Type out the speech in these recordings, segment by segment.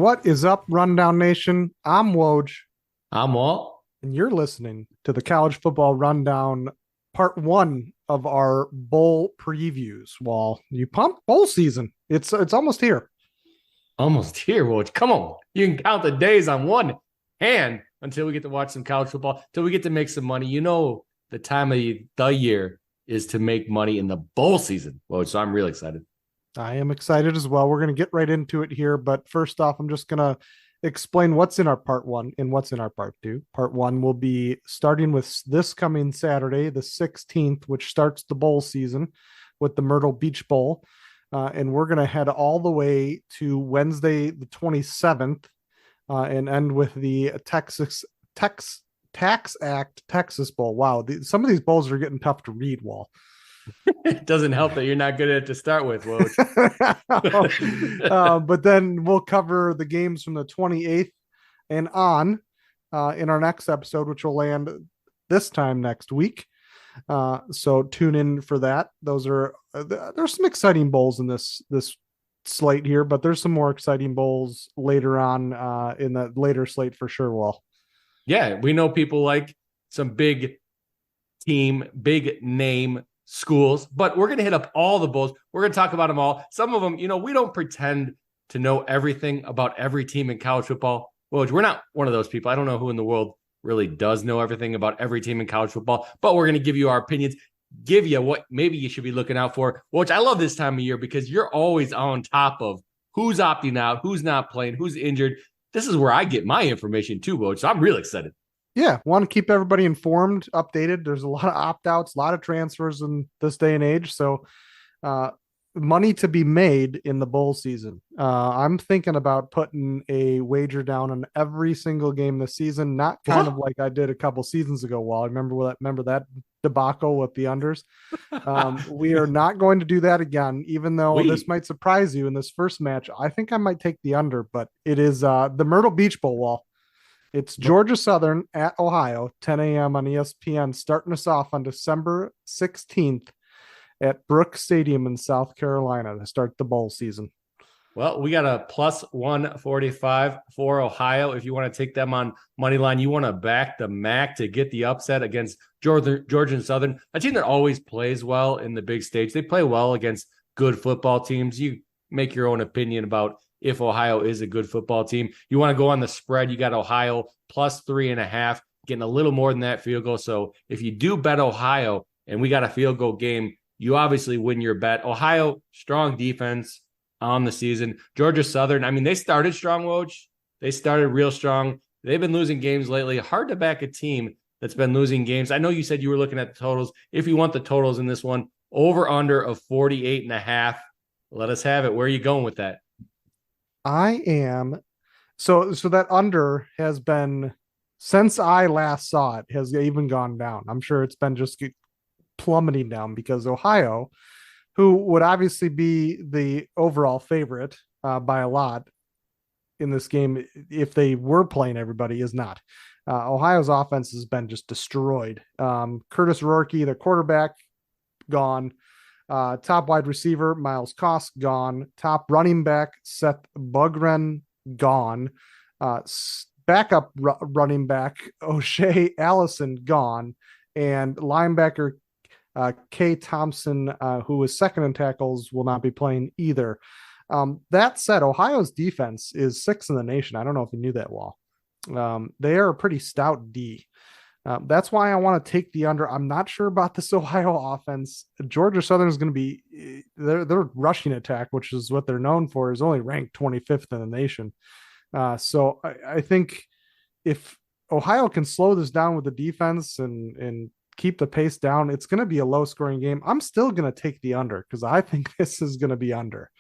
What is up, Rundown Nation? I'm Woj, I'm Walt. and you're listening to the College Football Rundown, part one of our bowl previews. Wall, you pumped bowl season? It's almost here. Almost here, Woj. Come on. You can count the days on one hand until we get to watch some college football, until we get to make some money. You know, the time of the year is to make money in the bowl season, Woj. So I'm really excited. I am excited as well. We're going to get right into it here, but first off, I'm just going to explain what's in our part one and what's in our part two. Part one will be starting with this coming Saturday, the 16th, which starts the bowl season with the Myrtle Beach Bowl. And we're going to head all the way to Wednesday, the 27th, and end with the Tax Act Texas Bowl. Wow, some of these bowls are getting tough to read, Wall. It doesn't help that you're not good at it to start with, Woj. But then we'll cover the games from the 28th and on in our next episode, which will land this time next week. So tune in for that. There's some exciting bowls in this slate here, but there's some more exciting bowls later on in the later slate for sure. Well, Yeah, we know people like some big team, big name schools, but we're going to hit up all the bowls. We're going to talk about them all. Some of them, we don't pretend to know everything about every team in college football. Well, we're not one of those people. I don't know who in the world really does know everything about every team in college football, but we're going to give you our opinions, give you what maybe you should be looking out for, which I love this time of year because you're always on top of who's opting out, who's not playing, who's injured. This is where I get my information too, Woj. So I'm really excited. yeah, want to keep everybody informed, updated. There's a lot of opt outs, a lot of transfers in this day and age. So, uh, money to be made in the bowl season. I'm thinking about putting a wager down on every single game this season, not kind of What? like I did a couple seasons ago. Well, I remember that debacle with the unders. We are not going to do that again, even though this we might surprise you in this first match. I think I might take the under, but it is the Myrtle Beach Bowl. Wall. It's Georgia Southern at Ohio, 10 a.m. on ESPN, starting us off on December 16th at Brooks Stadium in South Carolina to start the bowl season. Well, we got a plus 145 for Ohio. If you want to take them on money line, you want to back the MAC to get the upset against Georgia and Southern, a team that always plays well in the big stage. They play well against good football teams. You make your own opinion about if Ohio is a good football team. You want to go on the spread, you got Ohio plus 3.5, getting a little more than that field goal. So if you do bet Ohio and we got a field goal game, you obviously win your bet. Ohio, strong defense on the season. Georgia Southern, I mean, they started strong, Woj. They started real strong. They've been losing games lately. Hard to back a team that's been losing games. I know you said you were looking at the totals. If you want the totals in this one, over under of 48.5. Let us have it. Where are you going with that? I am so that under has been since I last saw it has even gone down. I'm sure it's been just plummeting down because Ohio, who would obviously be the overall favorite by a lot in this game if they were playing everybody, is not. Ohio's offense has been just destroyed. Curtis Rourke, the quarterback, gone. Top wide receiver, Miles Kosk, gone. Top running back, Seth Bugren, gone. Backup running back, O'Shea Allison, gone. And linebacker, Kay Thompson, who is second in tackles, will not be playing either. That said, Ohio's defense is sixth in the nation. I don't know if you knew that, Wall. They are a pretty stout D. That's why I want to take the under. I'm not sure about this Ohio offense. Georgia Southern is going to be their rushing attack, which is what they're known for, is only ranked 25th in the nation. So I think if Ohio can slow this down with the defense and keep the pace down, it's going to be a low scoring game. I'm still going to take the under because I think this is going to be under.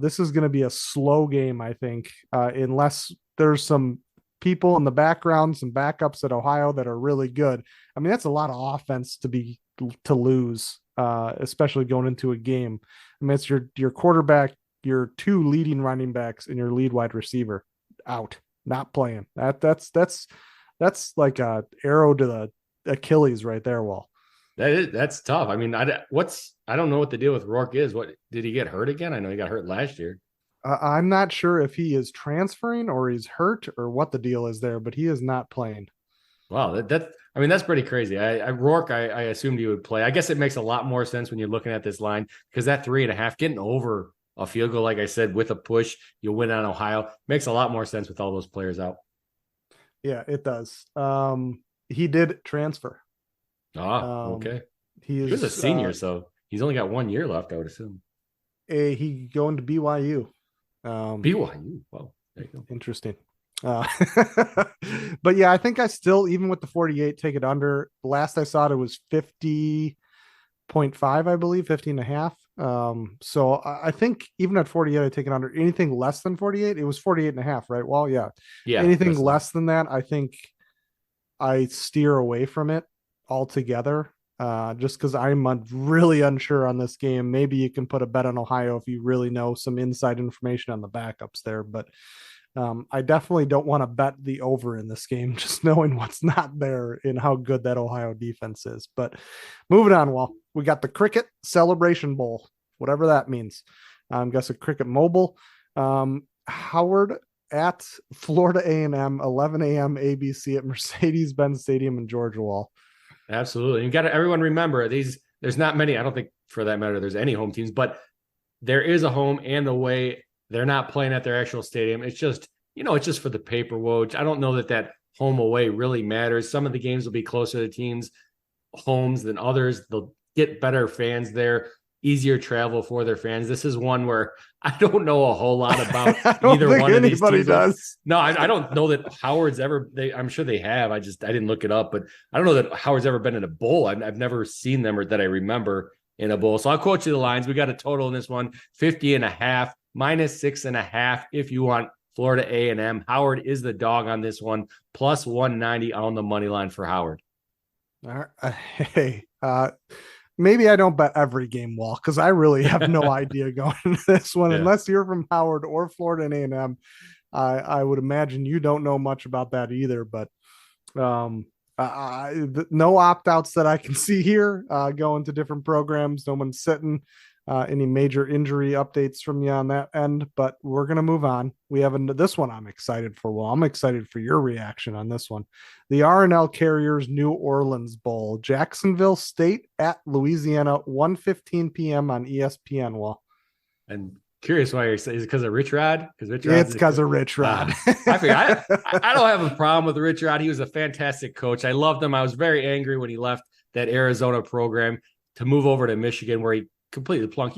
This is going to be a slow game, I think, unless there's some people in the background, some backups at Ohio that are really good. I mean, that's a lot of offense to lose, especially going into a game. I mean, it's your quarterback, your two leading running backs, and your lead wide receiver out, not playing. That's like a arrow to the Achilles right there. Well, That's tough. I mean, I don't know what the deal with Rourke is. What did he get hurt again? I know he got hurt last year. I'm not sure if he is transferring or he's hurt or what the deal is there, but he is not playing. Wow, I mean that's pretty crazy. Rourke, I assumed he would play. I guess it makes a lot more sense when you're looking at this line because that 3.5 getting over a field goal, like I said, with a push, you'll win on Ohio. Makes a lot more sense with all those players out. Yeah, it does. He did transfer. Ah, Um, okay. he He was a is senior, so he's only got 1 year left, I would assume. he going to BYU. BYU. Wow, there you go. Interesting. Uh, but yeah, I think I still, even with the 48, take it under. Last I saw it was 50.5, I believe, 50 and a half. So I think even at 48, I take it under. Anything less than 48, it was 48 and a half, right? Well, yeah. Yeah, Anything less than that, I think I steer away from it altogether. Just because I'm really unsure on this game. Maybe you can put a bet on Ohio if you really know some inside information on the backups there. But I definitely don't want to bet the over in this game, just knowing what's not there and how good that Ohio defense is. But moving on, well, we got the Cricket Celebration Bowl, whatever that means. I'm guessing Cricket Mobile. Howard at Florida A&M, 11 a.m. ABC at Mercedes-Benz Stadium in Georgia Wall. absolutely. You got to everyone remember these. There's not many. I don't think for that matter there's any home teams, but there is a home and the way they're not playing at their actual stadium. It's just it's just for the paper, Woj. I don't know that home away really matters. Some of the games will be closer to teams' homes than others. They'll get better fans there, easier travel for their fans. This is one where I don't know a whole lot about either one of these teams. Does. No, I don't know that Howard's ever. I'm sure they have. I didn't look it up, but I don't know that Howard's ever been in a bowl. I've never seen them or that I remember in a bowl. So I'll quote you the lines. We got a total in this one, 50 and a half, -6.5 if you want Florida A&M. Howard is the dog on this one, plus 190 on the money line for Howard. Hey, maybe I don't bet every game well because I really have no idea going into this one. Yeah. Unless you're from Howard or Florida and A&M, I would imagine you don't know much about that either. But no opt-outs that I can see here going to different programs. No one's sitting. Any major injury updates from you on that end, but we're going to move on. We have this one I'm excited for. Well, I'm excited for your reaction on this one. The R&L Carriers New Orleans Bowl, Jacksonville State at Louisiana, 1:15 p.m. on ESPN. Well, and curious why you're saying, is it because of Rich Rod? It's because of Rich Rod. I don't have a problem with Rich Rod. He was a fantastic coach. I loved him. I was very angry when he left that Arizona program to move over to Michigan, where he completely plunked.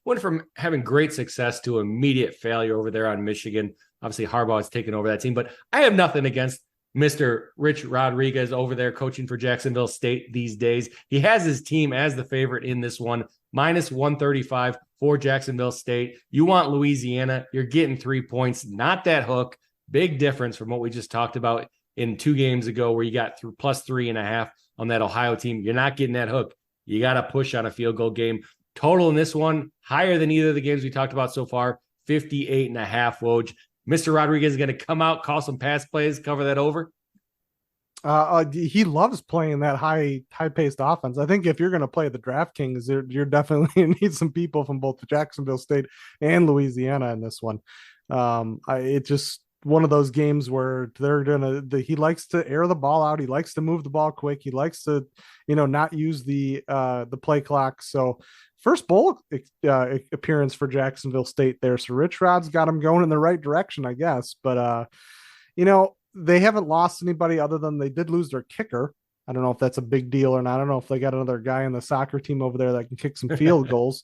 Went from having great success to immediate failure over there on Michigan. Obviously, Harbaugh has taken over that team, but I have nothing against Mr. Rich Rodriguez over there coaching for Jacksonville State these days. He has his team as the favorite in this one, -135 for Jacksonville State. You want Louisiana, you're getting 3 points, not that hook. Big difference from what we just talked about in 2 games ago where you got through +3.5 on that Ohio team. You're not getting that hook. You got to push on a field goal game. Total in this one, higher than either of the games we talked about so far, 58.5, Woj. Mr. Rodriguez is going to come out, call some pass plays, cover that over. He loves playing that high-paced offense. I think if you're going to play the DraftKings, you're definitely need some people from both Jacksonville State and Louisiana in this one. It's just one of those games where he likes to air the ball out. He likes to move the ball quick. He likes to, not use the play clock. So first bowl appearance for Jacksonville State there. So Rich Rod's got him going in the right direction, I guess. But, they haven't lost anybody other than they did lose their kicker. I don't know if that's a big deal or not. I don't know if they got another guy in the soccer team over there that can kick some field goals.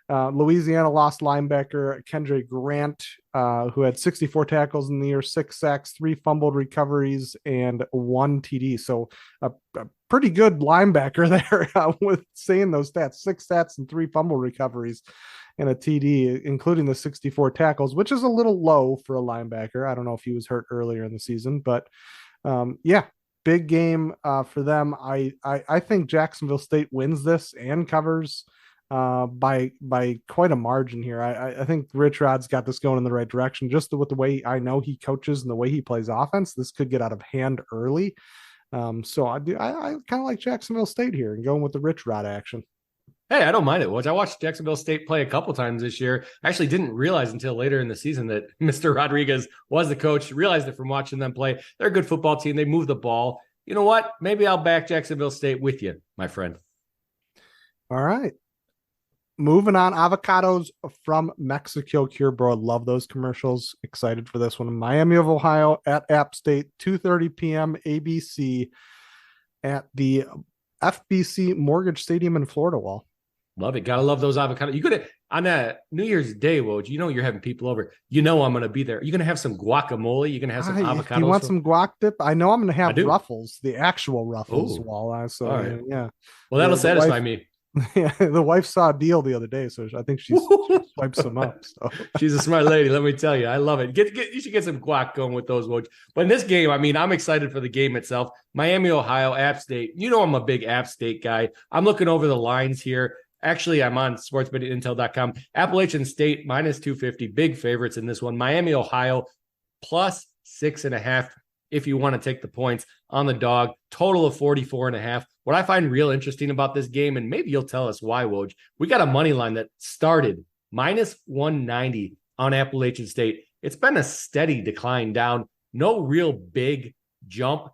Louisiana lost linebacker Kendra Grant, who had 64 tackles in the year, 6 sacks, 3 fumbled recoveries, and 1 TD. So a pretty good linebacker there with saying those stats, 6 stats and 3 fumble recoveries and a TD, including the 64 tackles, which is a little low for a linebacker. I don't know if he was hurt earlier in the season, but big game for them. I think Jacksonville State wins this and covers by quite a margin here. I think Rich Rod's got this going in the right direction. Just with the way I know he coaches and the way he plays offense, this could get out of hand early. So I kind of like Jacksonville State here and going with the Rich Rod action. Hey, I don't mind it, Woj. I watched Jacksonville State play a couple times this year. I actually didn't realize until later in the season that Mr. Rodriguez was the coach. Realized it from watching them play. They're a good football team. They move the ball. You know what? Maybe I'll back Jacksonville State with you, my friend. All right. Moving on, avocados from Mexico Cure, bro. Love those commercials. Excited for this one. Miami of Ohio at App State, 2:30 p.m. ABC at the FBC Mortgage Stadium in Florida. Wall. Love it. Gotta love those avocados. You could on that New Year's Day, Woj, you know you're having people over. You know I'm gonna be there. You're gonna have some guacamole. You're gonna have some avocados. Do you want some guac dip? I know I'm gonna have Ruffles, the actual Ruffles. Ooh. Wall. So right. yeah. Well, that'll satisfy me. Yeah, the wife saw a deal the other day, so I think she swiped some up. So. She's a smart lady, let me tell you. I love it. You should get some guac going with those, Woj. But in this game, I mean, I'm excited for the game itself. Miami, Ohio, App State. You know I'm a big App State guy. I'm looking over the lines here. Actually, I'm on sportsbettingintel.com. Appalachian State minus 250, big favorites in this one. Miami, Ohio plus 6.5 if you want to take the points on the dog. Total of 44.5. What I find real interesting about this game, and maybe you'll tell us why, Woj, we got a money line that started minus 190 on Appalachian State. It's been a steady decline down. No real big jump.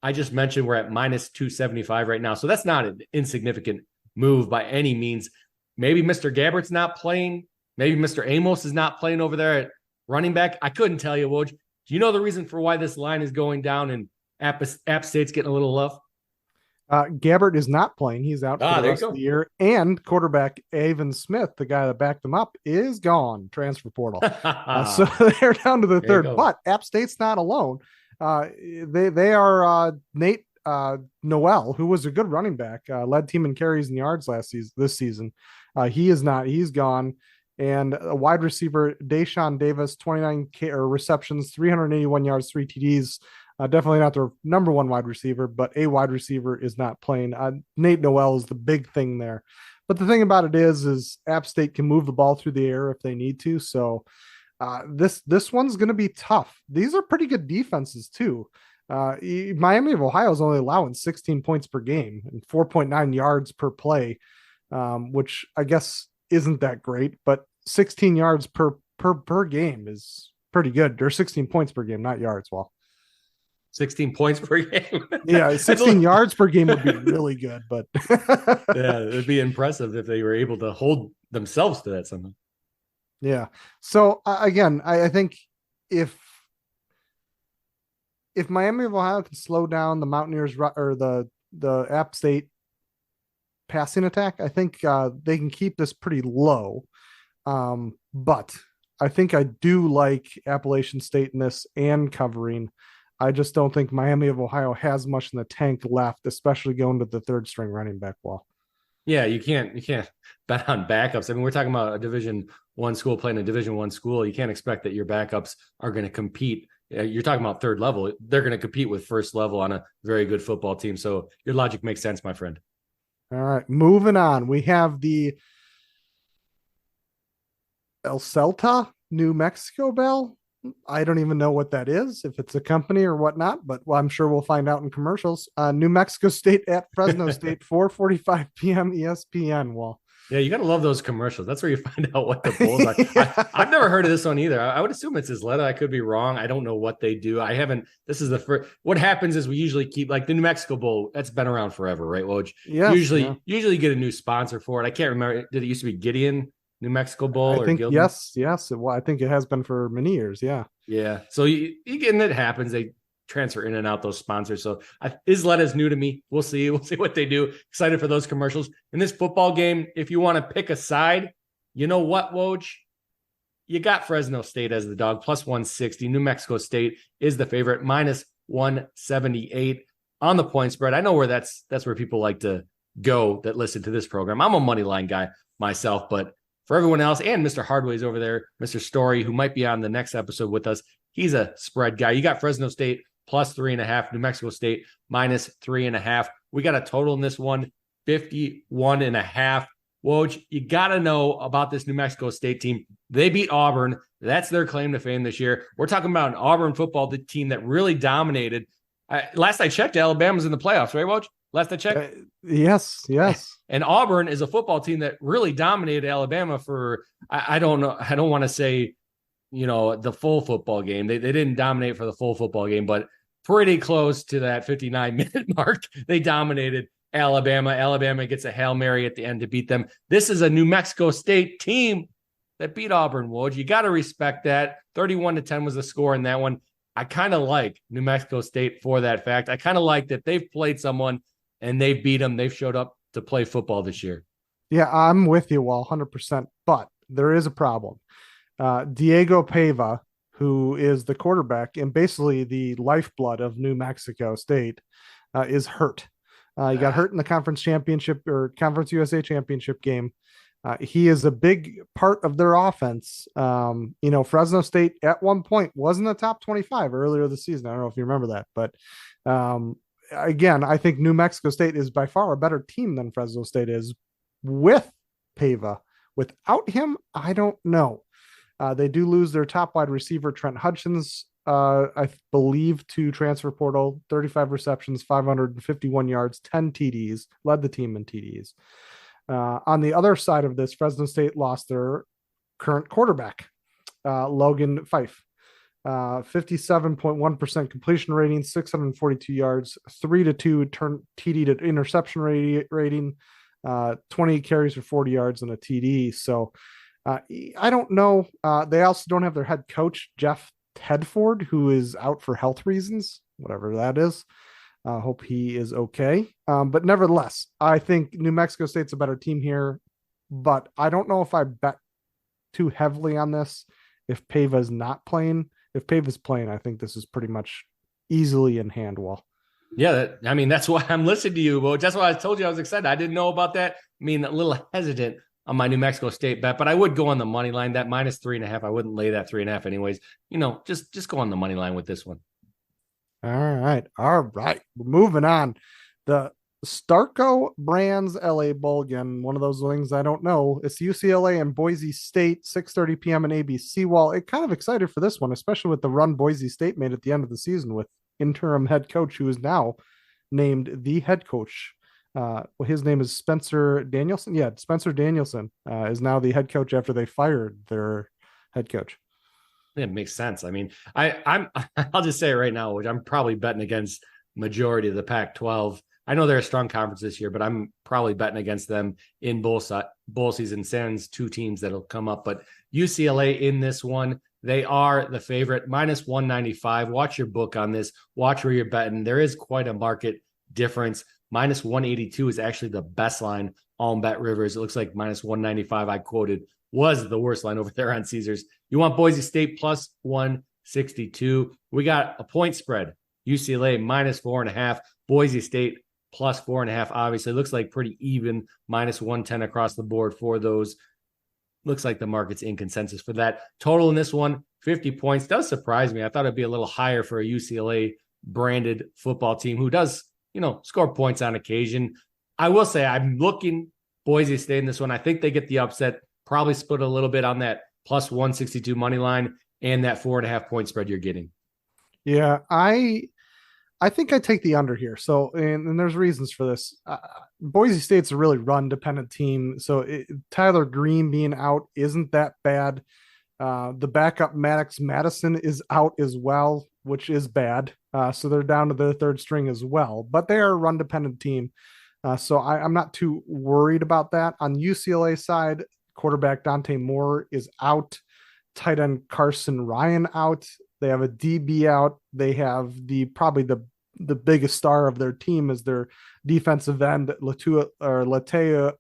I just mentioned we're at minus 275 right now. So that's not an insignificant move by any means. Maybe Mr. Gabbert's not playing. Maybe Mr. Amos is not playing over there at running back. I couldn't tell you, Woj. Do you know the reason for why this line is going down and App State's getting a little love? Gabbert is not playing. He's out for the rest of the year. And quarterback Avon Smith, the guy that backed him up, is gone. Transfer portal. So they're down to the third. But App State's not alone. They are Nate Noel, who was a good running back, led team in carries and yards this season. He is not. He's gone. And a wide receiver, Deshaun Davis, 29 receptions, 381 yards, 3 TDs. Definitely not their number one wide receiver, but a wide receiver is not playing. Nate Noel is the big thing there. But the thing about it is App State can move the ball through the air if they need to. So this one's going to be tough. These are pretty good defenses too. Miami of Ohio is only allowing 16 points per game and 4.9 yards per play, which I guess isn't that great, but 16 yards per game is pretty good. They're 16 points per game, not yards. Well, 16 points per game. Yeah, 16 yards per game would be really good, but yeah, it'd be impressive if they were able to hold themselves to that somehow. Yeah. So again, I think if Miami of Ohio can slow down the Mountaineers or the App State passing attack, I think they can keep this pretty low. But I think I do like Appalachian State in this and covering. I just don't think Miami of Ohio has much in the tank left, especially going to the third string running back wall. Yeah, you can't bet on backups. I mean, we're talking about a Division I school playing a Division I school. You can't expect that your backups are going to compete. You're talking about third level. They're going to compete with first level on a very good football team. So your logic makes sense, my friend. All right, moving on. We have the El Celta, New Mexico Bell. I don't even know what that is, if it's a company or whatnot, but I'm sure we'll find out in commercials. New Mexico State at Fresno State, 4:45 p.m. ESPN. Well, yeah, you got to love those commercials. That's where you find out what the Bulls are. Yeah. I've never heard of this one either. I would assume it's Isleta. I could be wrong. I don't know what they do. I haven't. This is the first. What happens is we usually keep like the New Mexico Bowl. That's been around forever, right, Woj? Yeah. Usually get a new sponsor for it. I can't remember. Did it used to be Gideon New Mexico Bowl? I think yes. Well, I think it has been for many years. Yeah. Yeah. So and it happens. They transfer in and out those sponsors. So Isleta is new to me. We'll see. We'll see what they do. Excited for those commercials. In this football game, if you want to pick a side, you know what, Woj? You got Fresno State as the dog, plus 160. New Mexico State is the favorite, minus 178 on the point spread. I know where that's where people like to go that listen to this program. I'm a money line guy myself, but for everyone else, and Mr. Hardway's over there, Mr. Story, who might be on the next episode with us, he's a spread guy. You got Fresno State plus 3.5, New Mexico State minus 3.5. We got a total in this one, 51.5. Woj, you got to know about this New Mexico State team. They beat Auburn. That's their claim to fame this year. We're talking about an Auburn football team that really dominated. Last I checked, Alabama's in the playoffs, right, Woj? last I checked. Yes, yes. And Auburn is a football team that really dominated Alabama for, I don't know, I don't want to say, the full football game. They didn't dominate for the full football game, but pretty close to that 59-minute mark. They dominated Alabama. Alabama gets a Hail Mary at the end to beat them. This is a New Mexico State team that beat Auburn, Woj. You got to respect that. 31-10 was the score in that one. I kind of like New Mexico State for that fact. I kind of like that they've played someone and they beat them. They've showed up to play football this year. Yeah, I'm with you, Wall, 100%. But there is a problem. Diego Pava, who is the quarterback and basically the lifeblood of New Mexico State, is hurt. He got hurt in the conference championship or Conference USA championship game. He is a big part of their offense. Fresno State at one point was in the top 25 earlier this season. I don't know if you remember that, but again, I think New Mexico State is by far a better team than Fresno State is with Pava. Without him, I don't know. They do lose their top wide receiver, Trent Hutchins, I believe, to transfer portal, 35 receptions, 551 yards, 10 TDs, led the team in TDs. On the other side of this, Fresno State lost their current quarterback, Logan Fife. 57.1% completion rating, 642 yards, 3-2 turn TD to interception rating, 20 carries for 40 yards and a TD. So I don't know. They also don't have their head coach, Jeff Tedford, who is out for health reasons, whatever that is. Hope he is okay. But nevertheless, I think New Mexico State's a better team here, but I don't know if I bet too heavily on this if Pava's not playing. If Pava's playing, I think this is pretty much easily in hand, Wall. Yeah, that's why I'm listening to you. Well, that's why I told you I was excited. I didn't know about that. I mean, a little hesitant on my New Mexico State bet, but I would go on the money line. That -3.5, I wouldn't lay that 3.5 anyways. Just go on the money line with this one. All right. We're moving on. The Starco Brands LA Bowl, again, one of those things I don't know. It's UCLA and Boise State, 6:30 p.m. on ABC. Wall, it kind of excited for this one, especially with the run Boise State made at the end of the season with interim head coach who is now named the head coach. His name is Spencer Danielson. Yeah, Spencer Danielson is now the head coach after they fired their head coach. It makes sense. I mean, I'll just say it right now, which I'm probably betting against majority of the Pac-12. I know they're a strong conference this year, but I'm probably betting against them in bowl season. Sans two teams that'll come up, but UCLA in this one, they are the favorite, -195. Watch your book on this. Watch where you're betting. There is quite a market difference. -182 is actually the best line on Bet Rivers. It looks like -195 I quoted was the worst line over there on Ceasars. You want Boise State +162. We got a point spread. UCLA -4.5. Boise State +4.5. Obviously, looks like pretty even, -110 across the board for those. Looks like the market's in consensus for that. Total in this one, 50 points. Does surprise me. I thought it'd be a little higher for a UCLA branded football team who does, score points on occasion. I will say I'm looking Boise State in this one. I think they get the upset. Probably split a little bit on that +162 money line and that 4.5 point spread you're getting. Yeah, I think I take the under here. So, and there's reasons for this. Boise State's a really run dependent team. So Tyler Green being out isn't that bad. The backup Maddox Madison is out as well, which is bad. So they're down to their third string as well, but they are a run dependent team. So I'm not too worried about that. On UCLA side, quarterback Dante Moore is out. Tight end Carson Ryan out. They have a DB out. They have probably the biggest star of their team is their defensive end Leteyu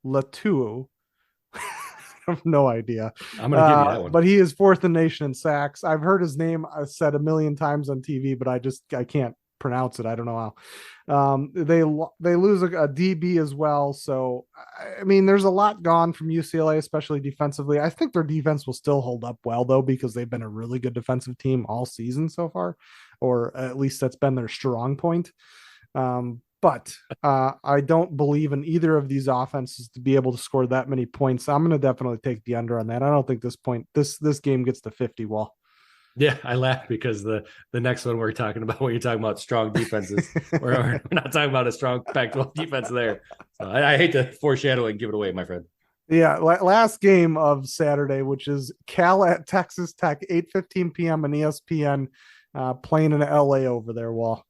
Latu. I have no idea. I'm going to give you that one. But he is fourth in the nation in sacks. I've heard his name said a million times on TV, but I can't pronounce it. I don't know how. They lose a DB as well. So, I mean, there's a lot gone from UCLA, especially defensively. I think their defense will still hold up well, though, because they've been a really good defensive team all season so far, or at least that's been their strong point. But I don't believe in either of these offenses to be able to score that many points. I'm going to definitely take the under on that. I don't think this game gets to 50, Wall. Yeah, I laugh because the next one we're talking about when you're talking about strong defenses, we're not talking about a strong Pac-12 defense there. So I hate to foreshadow and give it away, my friend. Yeah, last game of Saturday, which is Cal at Texas Tech, 8:15 p.m. on ESPN, playing in LA over there. Well,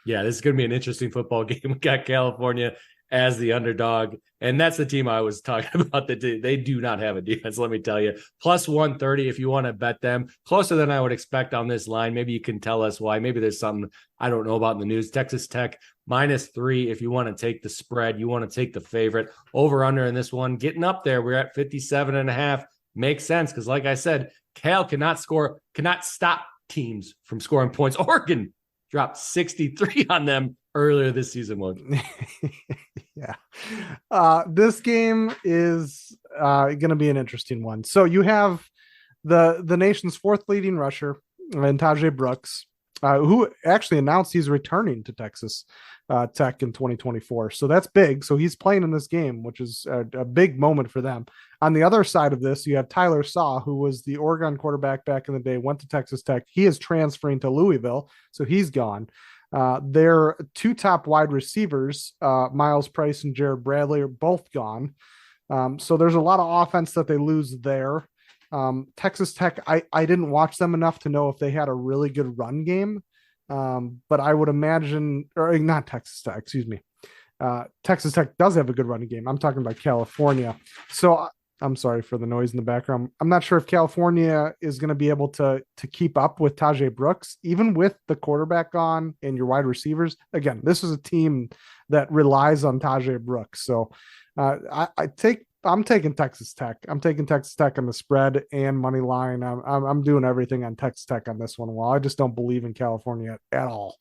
Yeah, this is going to be an interesting football game. We got California as the underdog, and that's the team I was talking about. That they do not have a defense. Let me tell you, plus 130 if you want to bet them, closer than I would expect on this line. Maybe you can tell us why. Maybe there's something I don't know about in the news. Texas Tech -3 if you want to take the spread. You want to take the favorite over under in this one, getting up there. We're at 57.5. Makes sense because, like I said, Cal cannot stop teams from scoring points. Oregon dropped 63 on them earlier this season. yeah. This game is going to be an interesting one. So you have the nation's fourth leading rusher, and Tajay Brooks, who actually announced he's returning to Texas Tech in 2024. So that's big. So he's playing in this game, which is a big moment for them. On the other side of this, you have Tyler Saw, who was the Oregon quarterback back in the day, went to Texas Tech. He is transferring to Louisville, so he's gone. Their two top wide receivers, Miles Price and Jared Bradley, are both gone. So there's a lot of offense that they lose there. Texas Tech, I didn't watch them enough to know if they had a really good run game. But I would imagine, or not Texas Tech, excuse me. Texas Tech does have a good running game. I'm talking about California. So I'm sorry for the noise in the background. I'm not sure if California is going to be able to keep up with Tajay Brooks, even with the quarterback on and your wide receivers. Again, this is a team that relies on Tajay Brooks. So I'm taking Texas Tech. I'm taking Texas Tech on the spread and money line. I'm doing everything on Texas Tech on this one. Well, I just don't believe in California at all.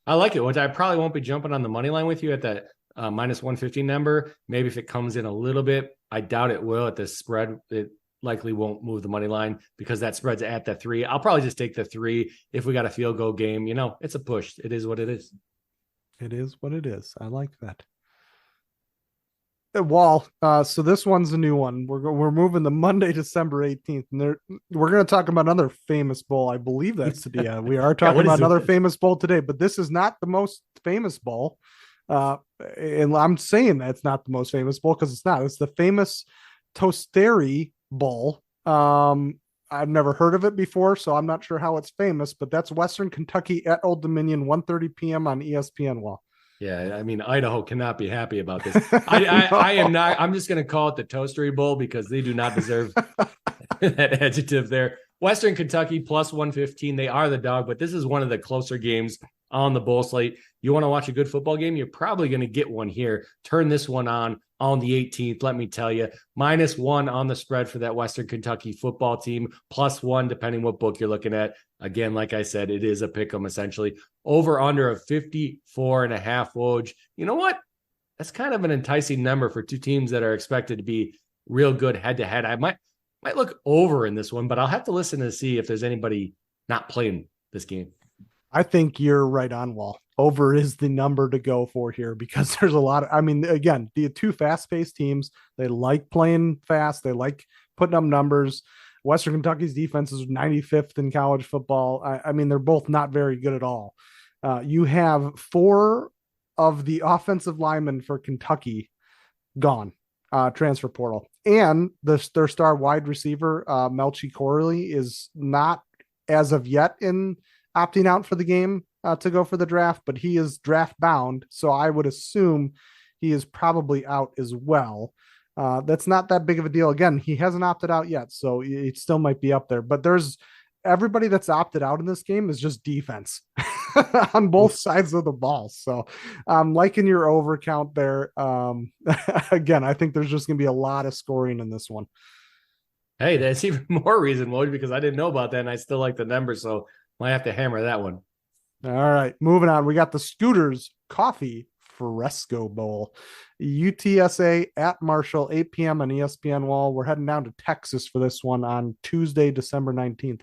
I like it, which I probably won't be jumping on the money line with you at that -115 number. Maybe if it comes in a little bit, I doubt it will at the spread. It likely won't move the money line because that spread's at the 3. I'll probably just take the 3 if we got a field goal game. It's a push. It is what it is. It is what it is. I like that. Wall. So this one's a new one. We're moving the Monday, December 18th, and we're going to talk about another famous bowl. I believe that's today. We are talking about another famous bowl today, but this is not the most famous bowl. And I'm saying that it's not the most famous bowl because it's not. It's the famous Toasteri Bowl. I've never heard of it before, so I'm not sure how it's famous, but that's Western Kentucky at Old Dominion, 1:30 p.m. on ESPN. Wall. Yeah, I mean, Idaho cannot be happy about this. I am not. I'm just going to call it the Toastery Bowl because they do not deserve that adjective there. Western Kentucky +115. They are the dog, but this is one of the closer games on the bowl slate. You want to watch a good football game? You're probably going to get one here. Turn this one on the 18th. Let me tell you, -1 on the spread for that Western Kentucky football team, +1 depending what book you're looking at. Again, like I said, it is a pick 'em essentially. Over under of 54.5 Woj. You know what? That's kind of an enticing number for two teams that are expected to be real good head to head. I might look over in this one, but I'll have to listen to see if there's anybody not playing this game. I think you're right on, Wall. Over is the number to go for here because there's a lot of, I mean, again, the two fast-paced teams, they like playing fast. They like putting up numbers. Western Kentucky's defense is 95th in college football. I mean, they're both not very good at all. You have 4 of the offensive linemen for Kentucky gone, transfer portal. And their star wide receiver, Melchi Corley, is not as of yet in opting out for the game to go for the draft, but he is draft bound. So I would assume he is probably out as well. That's not that big of a deal. Again, he hasn't opted out yet, so it still might be up there. But there's everybody that's opted out in this game is just defense on both sides of the ball. So I'm liking your over count there. Again, I think there's just going to be a lot of scoring in this one. Hey, that's even more reason, Woj, because I didn't know about that, and I still like the number, so might have to hammer that one. All right, moving on. We got the Scooters Coffee Fresco Bowl. UTSA at Marshall, 8 p.m. on ESPN Wall. We're heading down to Texas for this one on Tuesday, December 19th.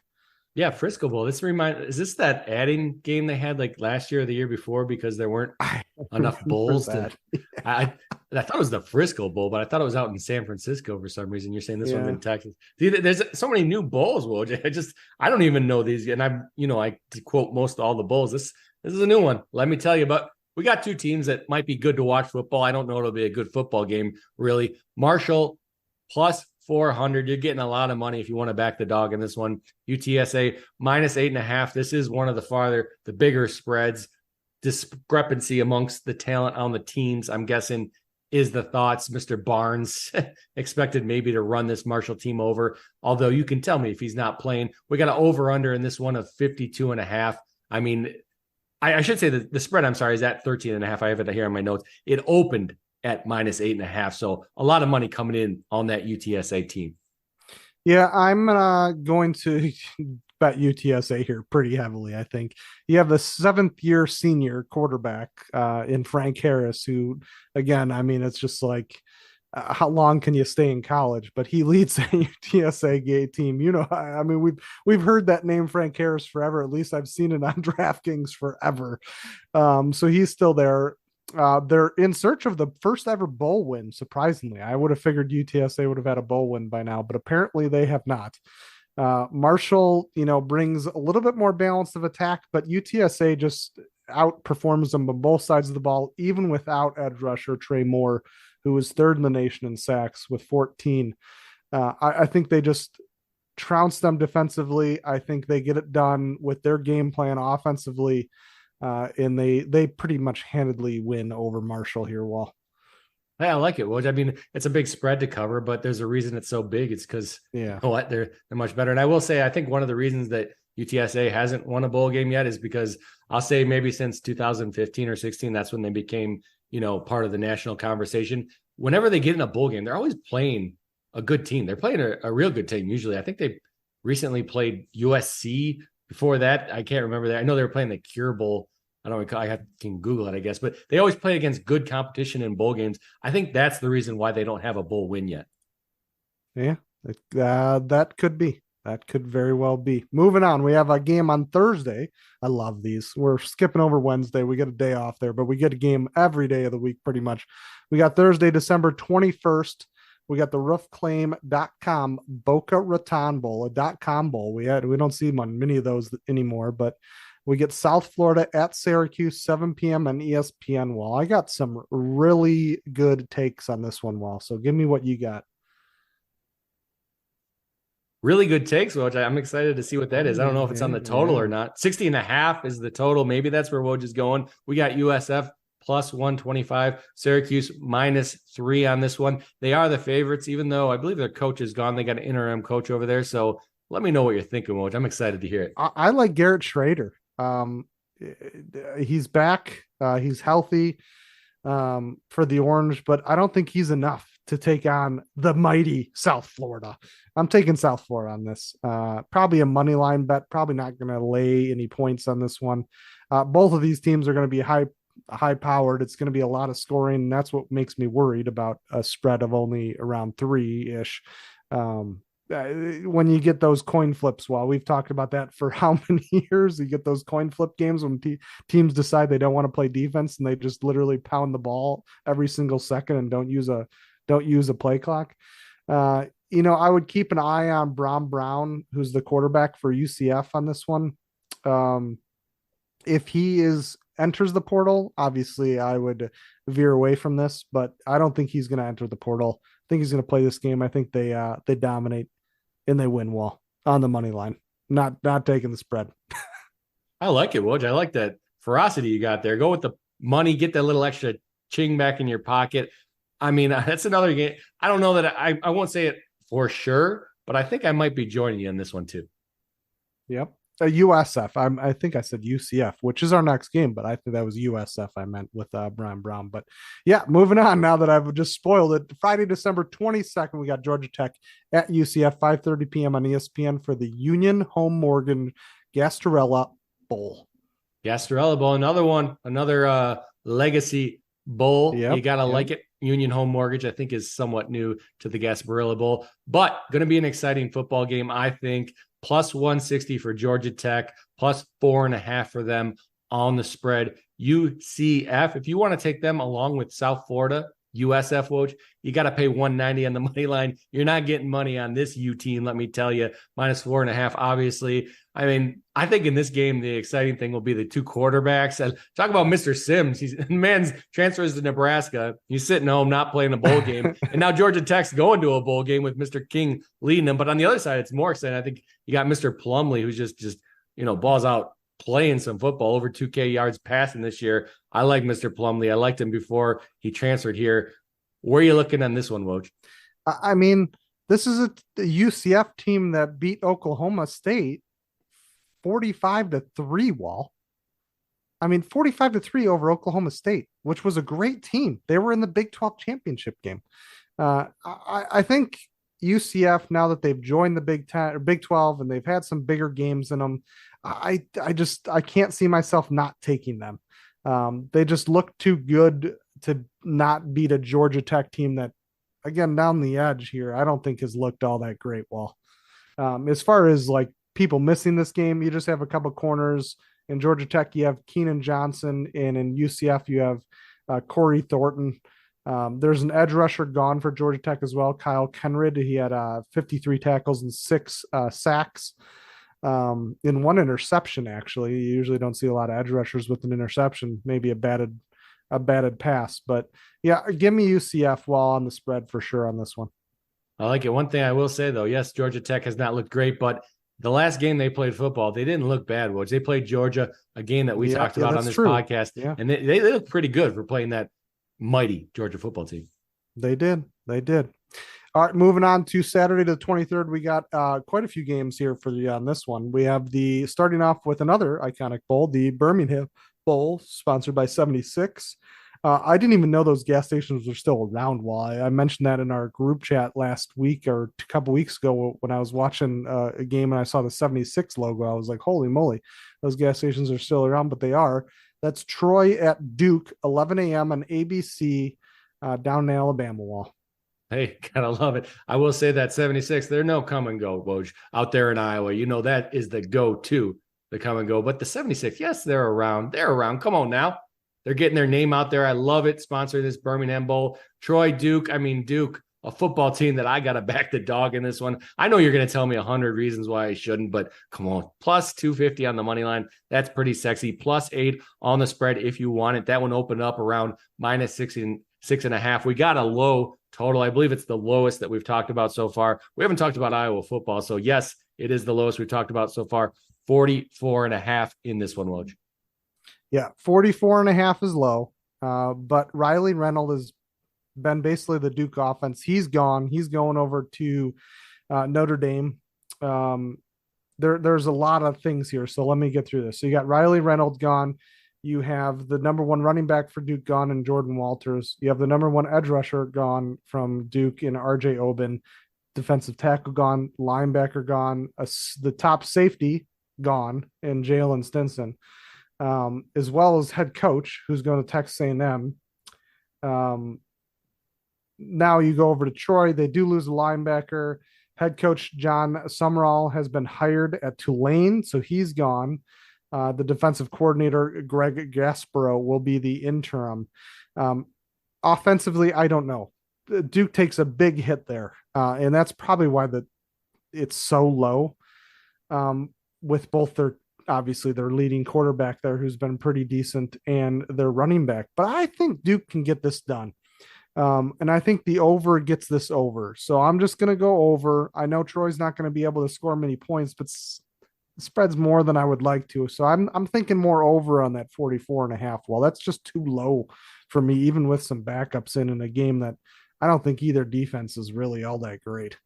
Yeah, Frisco Bowl. Is this that adding game they had like last year or the year before because there weren't I enough remember bowls to that. I I thought it was the Frisco Bowl, but I thought it was out in San Francisco for some reason. You're saying this one's Yeah. in Texas. There's so many new bowls, Woj. I don't even know these. And I quote most all the bowls. This is a new one. Let me tell you, but we got two teams that might be good to watch football. I don't know it'll be a good football game, really. Marshall plus 400. You're getting a lot of money if you want to back the dog in this one. UTSA minus 8.5. This is one of the bigger spreads. Discrepancy amongst the talent on the teams, I'm guessing, is the thoughts. Mr. Barnes expected maybe to run this Marshall team over, although you can tell me if he's not playing. We got an over-under in this one of 52.5. I mean, I should say that the spread, I'm sorry, is at 13.5. I have it here on my notes. It opened at minus 8.5. So a lot of money coming in on that UTSA team. Yeah, I'm going to bet UTSA here pretty heavily. I think you have the 7th-year senior quarterback in Frank Harris, who, again, I mean, it's just like, how long can you stay in college? But he leads the UTSA team. You know, I mean, we've heard that name Frank Harris forever. At least I've seen it on DraftKings forever. So he's still there. They're in search of the first ever bowl win. Surprisingly, I would have figured UTSA would have had a bowl win by now, but apparently they have not. Marshall, brings a little bit more balance of attack, but UTSA just outperforms them on both sides of the ball, even without edge rusher Trey Moore, who was third in the nation in sacks with 14. I think they just trounce them defensively. I think they get it done with their game plan offensively. And they pretty much handedly win over Marshall here, Wall. Yeah, I like it. Well, I mean, it's a big spread to cover, but there's a reason it's so big. It's because they're much better. And I will say, I think one of the reasons that UTSA hasn't won a bowl game yet is because I'll say maybe since 2015 or 16, that's when they became, part of the national conversation. Whenever they get in a bowl game, they're always playing a good team. They're playing a real good team usually. I think they recently played USC. Before that, I can't remember that. I know they were playing the Cure Bowl. I don't recall. Can Google it, I guess. But they always play against good competition in bowl games. I think that's the reason why they don't have a bowl win yet. Yeah, that could be. That could very well be. Moving on, we have a game on Thursday. I love these. We're skipping over Wednesday. We get a day off there, but we get a game every day of the week pretty much. We got Thursday, December 21st. We got the roofclaim.com Boca Raton Bowl, a .com bowl. We don't see many of those anymore, but we get South Florida at Syracuse, 7 p.m. on ESPN. Wall. I got some really good takes on this one, Wall. So give me what you got. Really good takes, Woj. I'm excited to see what that is. I don't know if it's on the total or not. 60.5 is the total. Maybe that's where Woj is going. We got USF plus 125, Syracuse minus 3 on this one. They are the favorites, even though I believe their coach is gone. They got an interim coach over there. So let me know what you're thinking, Woj. I'm excited to hear it. I like Garrett Schrader. He's back. He's healthy for the Orange, but I don't think he's enough to take on the mighty South Florida. I'm taking South Florida on this. Probably a money line bet. Probably not going to lay any points on this one. Both of these teams are going to be high powered. It's going to be a lot of scoring. And that's what makes me worried about a spread of only around 3-ish. When you get those coin flips, well, we've talked about that for how many years? You get those coin flip games when teams decide they don't want to play defense and they just literally pound the ball every single second and don't use a play clock. I would keep an eye on Brom Brown, who's the quarterback for UCF on this one. If he enters the portal, obviously I would veer away from this, but I don't think he's going to enter the portal. I think he's going to play this game. I think they dominate and they win Wall on the money line. Not taking the spread. I like it, Woj. I like that ferocity you got there. Go with the money, get that little extra ching back in your pocket. I mean, that's another game. I don't know that I won't say it for sure, but I think I might be joining you on this one too. Yep. USF. I think I said UCF, which is our next game, but I think that was USF I meant with Brian Brown. But yeah, moving on now that I've just spoiled it. Friday, December 22nd, we got Georgia Tech at UCF, 5:30 p.m. on ESPN for the Union Home Morgan Gastorella Bowl. Gastorella Bowl, another legacy bowl. Yep, you gotta like it. Union Home Mortgage, I think, is somewhat new to the Gasparilla Bowl, but going to be an exciting football game. I think plus 160 for Georgia Tech, plus 4.5 for them on the spread. UCF, if you want to take them along with South Florida, USF, Woj, you got to pay 190 on the money line. You're not getting money on this U team, let me tell you. Minus 4.5, obviously. I mean, I think in this game, the exciting thing will be the two quarterbacks. And talk about Mr. Sims. Man's transfers to Nebraska. He's sitting home, not playing a bowl game. And now Georgia Tech's going to a bowl game with Mr. King leading them. But on the other side, it's more exciting. I think you got Mr. Plumlee, who's just balls out, playing some football, over 2K yards passing this year. I like Mr. Plumlee. I liked him before he transferred here. Where are you looking on this one, Woj? I mean, this is a UCF team that beat Oklahoma State 45-3, Wall. I mean, 45-3 over Oklahoma State, which was a great team. They were in the Big 12 championship game. I think UCF, now that they've joined the Big 10 or Big 12 and they've had some bigger games in them, I can't see myself not taking them. They just look too good to not beat a Georgia Tech team that, again, down the edge here, I don't think has looked all that great. Well, as far as like people missing this game, you just have a couple corners. In Georgia Tech, you have Keenan Johnson, and in UCF, you have Corey Thornton. There's an edge rusher gone for Georgia Tech as well, Kyle Kenrid. He had 53 tackles and 6 sacks. In one interception, actually. You usually don't see a lot of edge rushers with an interception, maybe a batted pass. But yeah, give me UCF while on the spread for sure on this one. I like it. One thing I will say, though, yes, Georgia Tech has not looked great, but the last game they played football, they didn't look bad, Woj. They played Georgia, a game that we talked about on this podcast, and they look pretty good for playing that mighty Georgia football team. They did. All right, moving on to Saturday the 23rd, we got quite a few games here for you on this one. We have starting off with another iconic bowl, the Birmingham Bowl, sponsored by 76. I didn't even know those gas stations were still around. While I mentioned that in our group chat last week or a couple weeks ago when I was watching a game and I saw the 76 logo, I was like, holy moly, those gas stations are still around, but they are. That's Troy at Duke, 11 a.m. on ABC down in Alabama. Wall. Hey, gotta love it. I will say that 76, they're no come and go, Woj, out there in Iowa. You know, that is the go-to, the come and go. But the 76, yes, they're around. They're around. Come on now. They're getting their name out there. I love it. Sponsor this Birmingham Bowl. Troy, Duke, a football team that I got to back the dog in this one. I know you're going to tell me 100 reasons why I shouldn't, but come on. Plus 250 on the money line. That's pretty sexy. Plus 8 on the spread if you want it. That one opened up around minus 6.5. We got a low total. I believe it's the lowest that we've talked about so far. We haven't talked about Iowa football. So yes, it is the lowest we've talked about so far. 44.5 in this one, Woj. Yeah, 44.5 is low. But Riley Reynolds has been basically the Duke offense. He's gone. He's going over to Notre Dame. There's a lot of things here. So let me get through this. So you got Riley Reynolds gone. You have the number one running back for Duke gone in Jordan Walters. You have the number one edge rusher gone from Duke in RJ Oben. Defensive tackle gone. Linebacker gone. The top safety gone in Jalen Stinson. As well as head coach who's going to Texas A&M. Now you go over to Troy. They do lose a linebacker. Head coach John Summerall has been hired at Tulane, so he's gone. The defensive coordinator, Greg Gasparo, will be the interim. Offensively, I don't know. Duke takes a big hit there, and that's probably why it's so low with both obviously their leading quarterback there, who's been pretty decent, and their running back. But I think Duke can get this done. And I think the over gets this over. So I'm just going to go over. I know Troy's not going to be able to score many points, but the spread's more than I would like to. So I'm thinking more over on that 44.5. Well, that's just too low for me, even with some backups in a game that I don't think either defense is really all that great.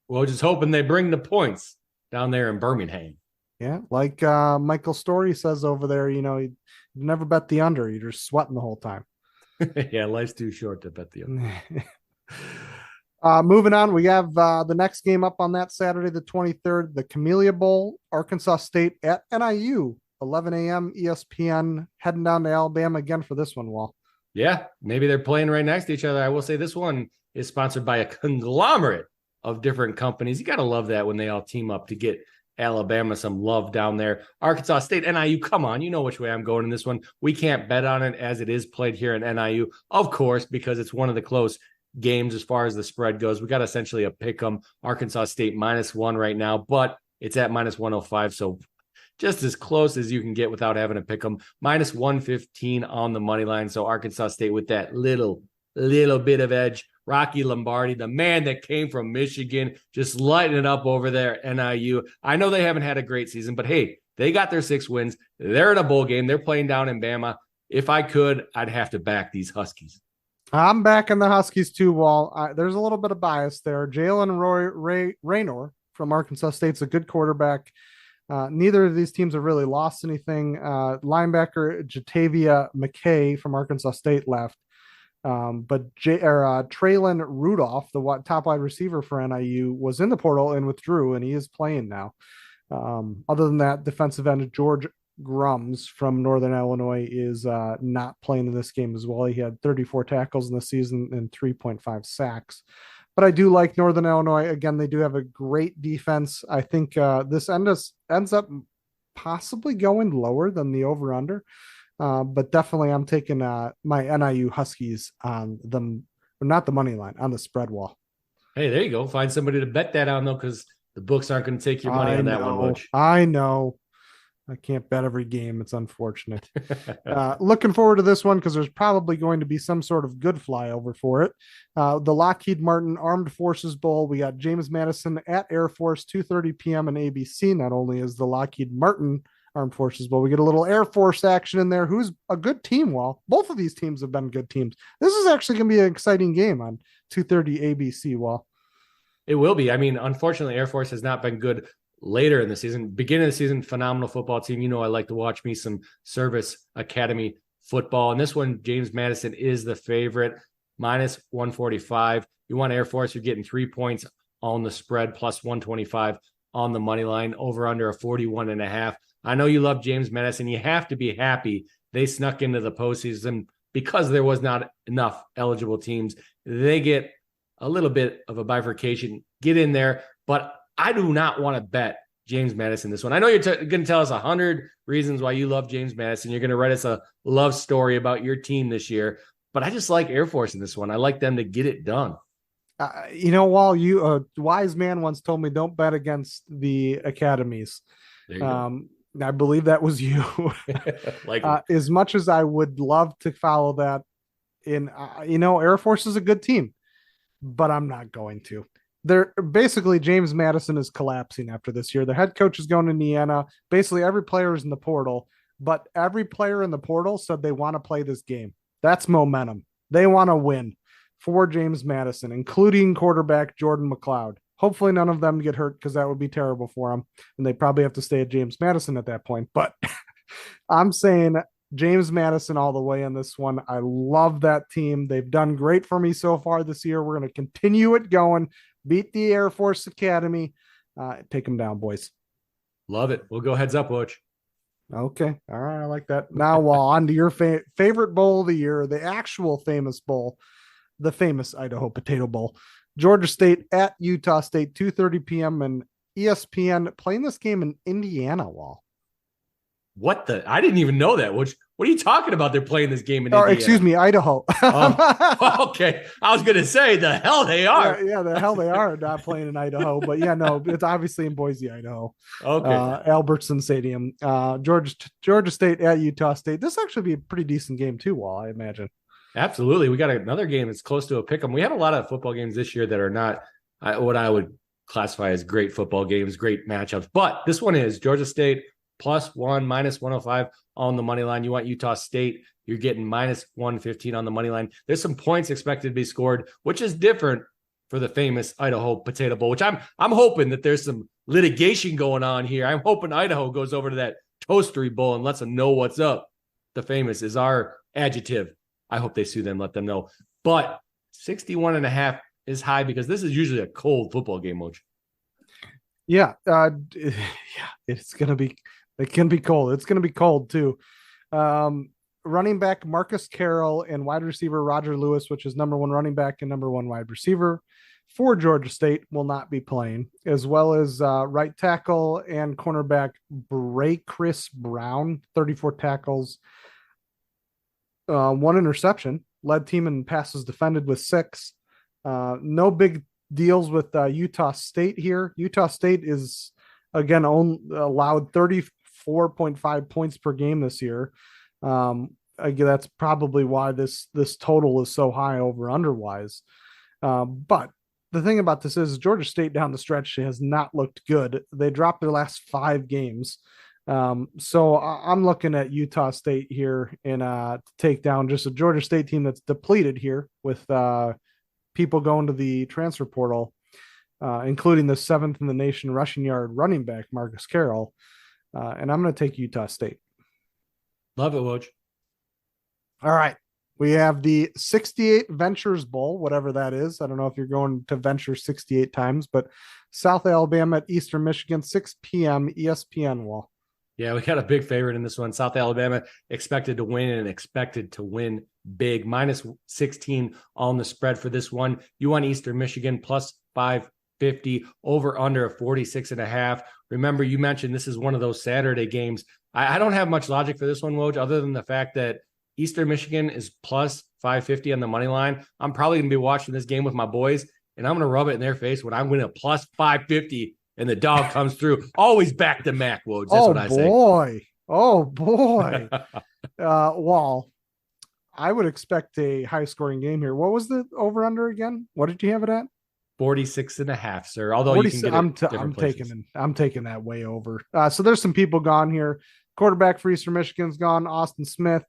Well, just hoping they bring the points down there in Birmingham. Yeah, like Michael Story says over there, you never bet the under. You're just sweating the whole time. Yeah, life's too short to bet the under. Moving on, we have the next game up on that Saturday, the 23rd, the Camellia Bowl, Arkansas State at NIU, 11 a.m. ESPN, heading down to Alabama again for this one, Wall. Yeah, maybe they're playing right next to each other. I will say this one is sponsored by a conglomerate of different companies. You got to love that when they all team up to get Alabama some love down there. Arkansas State, NIU, come on, you know which way I'm going in this one. We can't bet on it as it is played here in NIU, of course, because it's one of the close games as far as the spread goes. We got essentially a pick 'em. Arkansas State -1 right now, but it's at -105, so just as close as you can get without having to pick them. -115 on the money line. So Arkansas State with that little bit of edge. Rocky Lombardi, the man that came from Michigan, just lighting it up over there at NIU. I know they haven't had a great season, but hey, they got their 6 wins. They're in a bowl game. They're playing down in Bama. If I could, I'd have to back these Huskies. I'm backing the Huskies too, Wall. There's a little bit of bias there. Jalen Raynor from Arkansas State's a good quarterback. Neither of these teams have really lost anything. Linebacker Jatavia McKay from Arkansas State left. But Traylon Rudolph, the top wide receiver for NIU, was in the portal and withdrew, and he is playing now. Other than that, defensive end George Grums from Northern Illinois is not playing in this game as well. He had 34 tackles in the season and 3.5 sacks. But I do like Northern Illinois. Again, they do have a great defense. I think this ends up possibly going lower than the over-under. But definitely I'm taking my NIU Huskies on them, not the money line, on the spread wall. Hey, there you go. Find somebody to bet that on, though, because the books aren't going to take your money on that one, Butch. I know. I can't bet every game. It's unfortunate. Looking forward to this one because there's probably going to be some sort of good flyover for it. The Lockheed Martin Armed Forces Bowl. We got James Madison at Air Force, 2:30 p.m. on ABC. Not only is the Lockheed Martin Armed Forces Bowl, we get a little Air Force action in there. Who's a good team? Well, both of these teams have been good teams. This is actually going to be an exciting game on 2:30 ABC. Well, it will be. I mean, unfortunately, Air Force has not been good later in the season. Beginning of the season, phenomenal football team. You know, I like to watch me some service academy football. And this one, James Madison is the favorite, -145. You want Air Force, you're getting 3 points on the spread, +125 on the money line, over under a 41.5. I know you love James Madison. You have to be happy they snuck into the postseason because there was not enough eligible teams. They get a little bit of a bifurcation, get in there, but I do not want to bet James Madison this one. I know you're going to tell us 100 reasons why you love James Madison. You're going to write us a love story about your team this year, but I just like Air Force in this one. I like them to get it done. While a wise man once told me, don't bet against the academies. There you go. I believe that was you. As much as I would love to follow that Air Force is a good team, but I'm not going to. They're basically, James Madison is collapsing after this year. The head coach is going to Indiana. Basically, every player is in the portal, but every player in the portal said they want to play this game. That's momentum. They want to win for James Madison, including quarterback Jordan McLeod. Hopefully none of them get hurt because that would be terrible for them. And they probably have to stay at James Madison at that point. But I'm saying James Madison all the way in this one. I love that team. They've done great for me so far this year. We're going to continue it going. Beat the Air Force Academy. Take them down, boys. Love it. We'll go heads up, Woj. Okay. All right. I like that. Now, on to your favorite bowl of the year, the actual famous bowl, the famous Idaho Potato Bowl. Georgia State at Utah State, 2:30 p.m. and ESPN playing this game in Indiana. Wall. What the? I didn't even know that. What are you talking about? They're playing this game in Indiana. Excuse me, Idaho. Okay. I was going to say the hell they are. Yeah, the hell they are not playing in Idaho. But yeah, no, it's obviously in Boise, Idaho. Okay. Albertson Stadium. Georgia State at Utah State. This actually be a pretty decent game too, Wall, I imagine. Absolutely. We got another game that's close to a pick 'em. We have a lot of football games this year that are not what I would classify as great football games, great matchups. But this one is Georgia State +1, -105 on the money line. You want Utah State, you're getting -115 on the money line. There's some points expected to be scored, which is different for the famous Idaho Potato Bowl, which I'm hoping that there's some litigation going on here. I'm hoping Idaho goes over to that Toastery Bowl and lets them know what's up. The famous is our adjective. I hope they sue them, let them know. But 61.5 is high because this is usually a cold football game, Moj. Yeah. It's going to be, it can be cold. It's going to be cold too. Running back Marcus Carroll and wide receiver Roger Lewis, which is number 1 running back and number 1 wide receiver. for Georgia State will not be playing, as well as right tackle and cornerback Bray Chris Brown, 34 tackles, one interception, led team in passes defended with 6. No big deals with Utah State here. Utah State is, again, allowed 34.5 points per game this year. Again, that's probably why this total is so high over underwise. But the thing about this is Georgia State down the stretch has not looked good. They dropped their last 5 games. So I'm looking at Utah State here and to take down just a Georgia State team that's depleted here with people going to the transfer portal, including the 7th in the nation rushing yard running back Marcus Carroll. And I'm going to take Utah State. Love it, Woj. All right. We have the 68 Ventures Bowl, whatever that is. I don't know if you're going to venture 68 times, but South Alabama at Eastern Michigan, 6 p.m. ESPN wall. Yeah, we got a big favorite in this one. South Alabama expected to win and expected to win big. Minus 16 on the spread for this one. You want Eastern Michigan plus 550, over under a 46.5. Remember, you mentioned this is one of those Saturday games. I don't have much logic for this one, Woj, other than the fact that Eastern Michigan is plus 550 on the money line. I'm probably going to be watching this game with my boys, and I'm going to rub it in their face when I'm winning a plus 550 and the dog comes through. Always back to Mac, Woj. That's what I say. Oh, boy. Wall, I would expect a high-scoring game here. What was the over-under again? What did you have it at? 46.5, sir. Although you can get I'm taking that way over. So there's some people gone here. Quarterback for Eastern Michigan's gone, Austin Smith.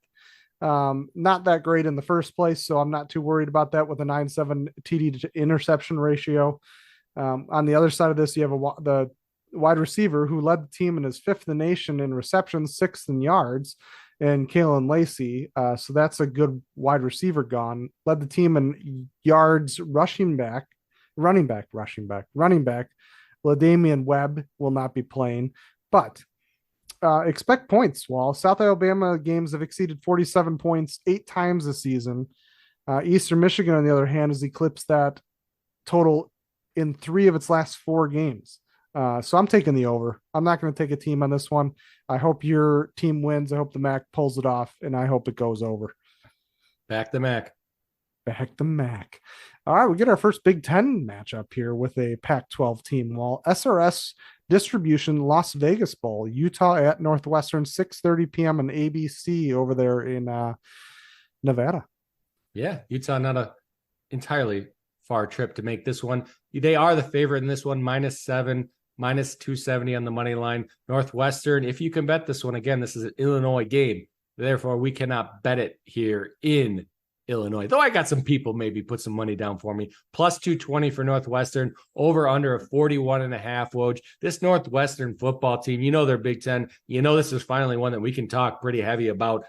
Not that great in the first place, so I'm not too worried about that with a 9.7 TD to interception ratio. On the other side of this, you have the wide receiver who led the team and is 5th in the nation in receptions, 6th in yards, and Kalen Lacey. So that's a good wide receiver gone. Led the team in yards, running back. LaDamian Webb will not be playing, but expect points. While South Alabama games have exceeded 47 points 8 times this season, Eastern Michigan, on the other hand, has eclipsed that total in 3 of its last 4 games. So I'm taking the over. I'm not going to take a team on this one. I hope your team wins. I hope the MAC pulls it off, and I hope it goes over. Back the MAC. Back the MAC. All right, we get our first Big Ten matchup here with a Pac-12 team. While SRS distribution Las Vegas Bowl, Utah at Northwestern, 6:30 p.m. on ABC over there in Nevada. Yeah, Utah, not a entirely far trip to make this one. They are the favorite in this one, -7, -270 on the money line. Northwestern, if you can bet this one, again, this is an Illinois game. Therefore, we cannot bet it here in Illinois. Though I got some people maybe put some money down for me. Plus 220 for Northwestern, over under a 41.5, Woj. This Northwestern football team, you know they're Big Ten. You know this is finally one that we can talk pretty heavy about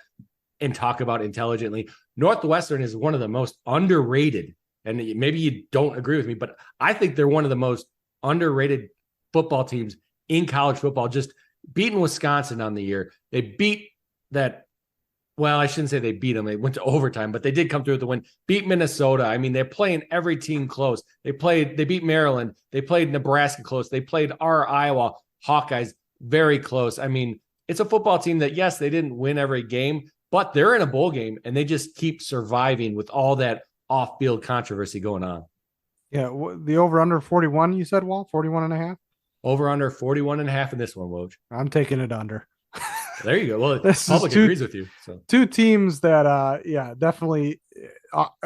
and talk about intelligently. Northwestern is one of the most underrated, and maybe you don't agree with me, but I think they're one of the most underrated football teams in college football, just beating Wisconsin on the year. They beat that. Well, I shouldn't say they beat them. They went to overtime, but they did come through with the win. Beat Minnesota. I mean, they're playing every team close. They beat Maryland. They played Nebraska close. They played our Iowa Hawkeyes very close. I mean, it's a football team that, yes, they didn't win every game, but they're in a bowl game and they just keep surviving with all that off-field controversy going on. Yeah, the over-under 41, you said, Walt? 41.5? Over-under 41.5 in this one, Woj. I'm taking it under. There you go. Well, the public agrees with you. So 2 teams that, definitely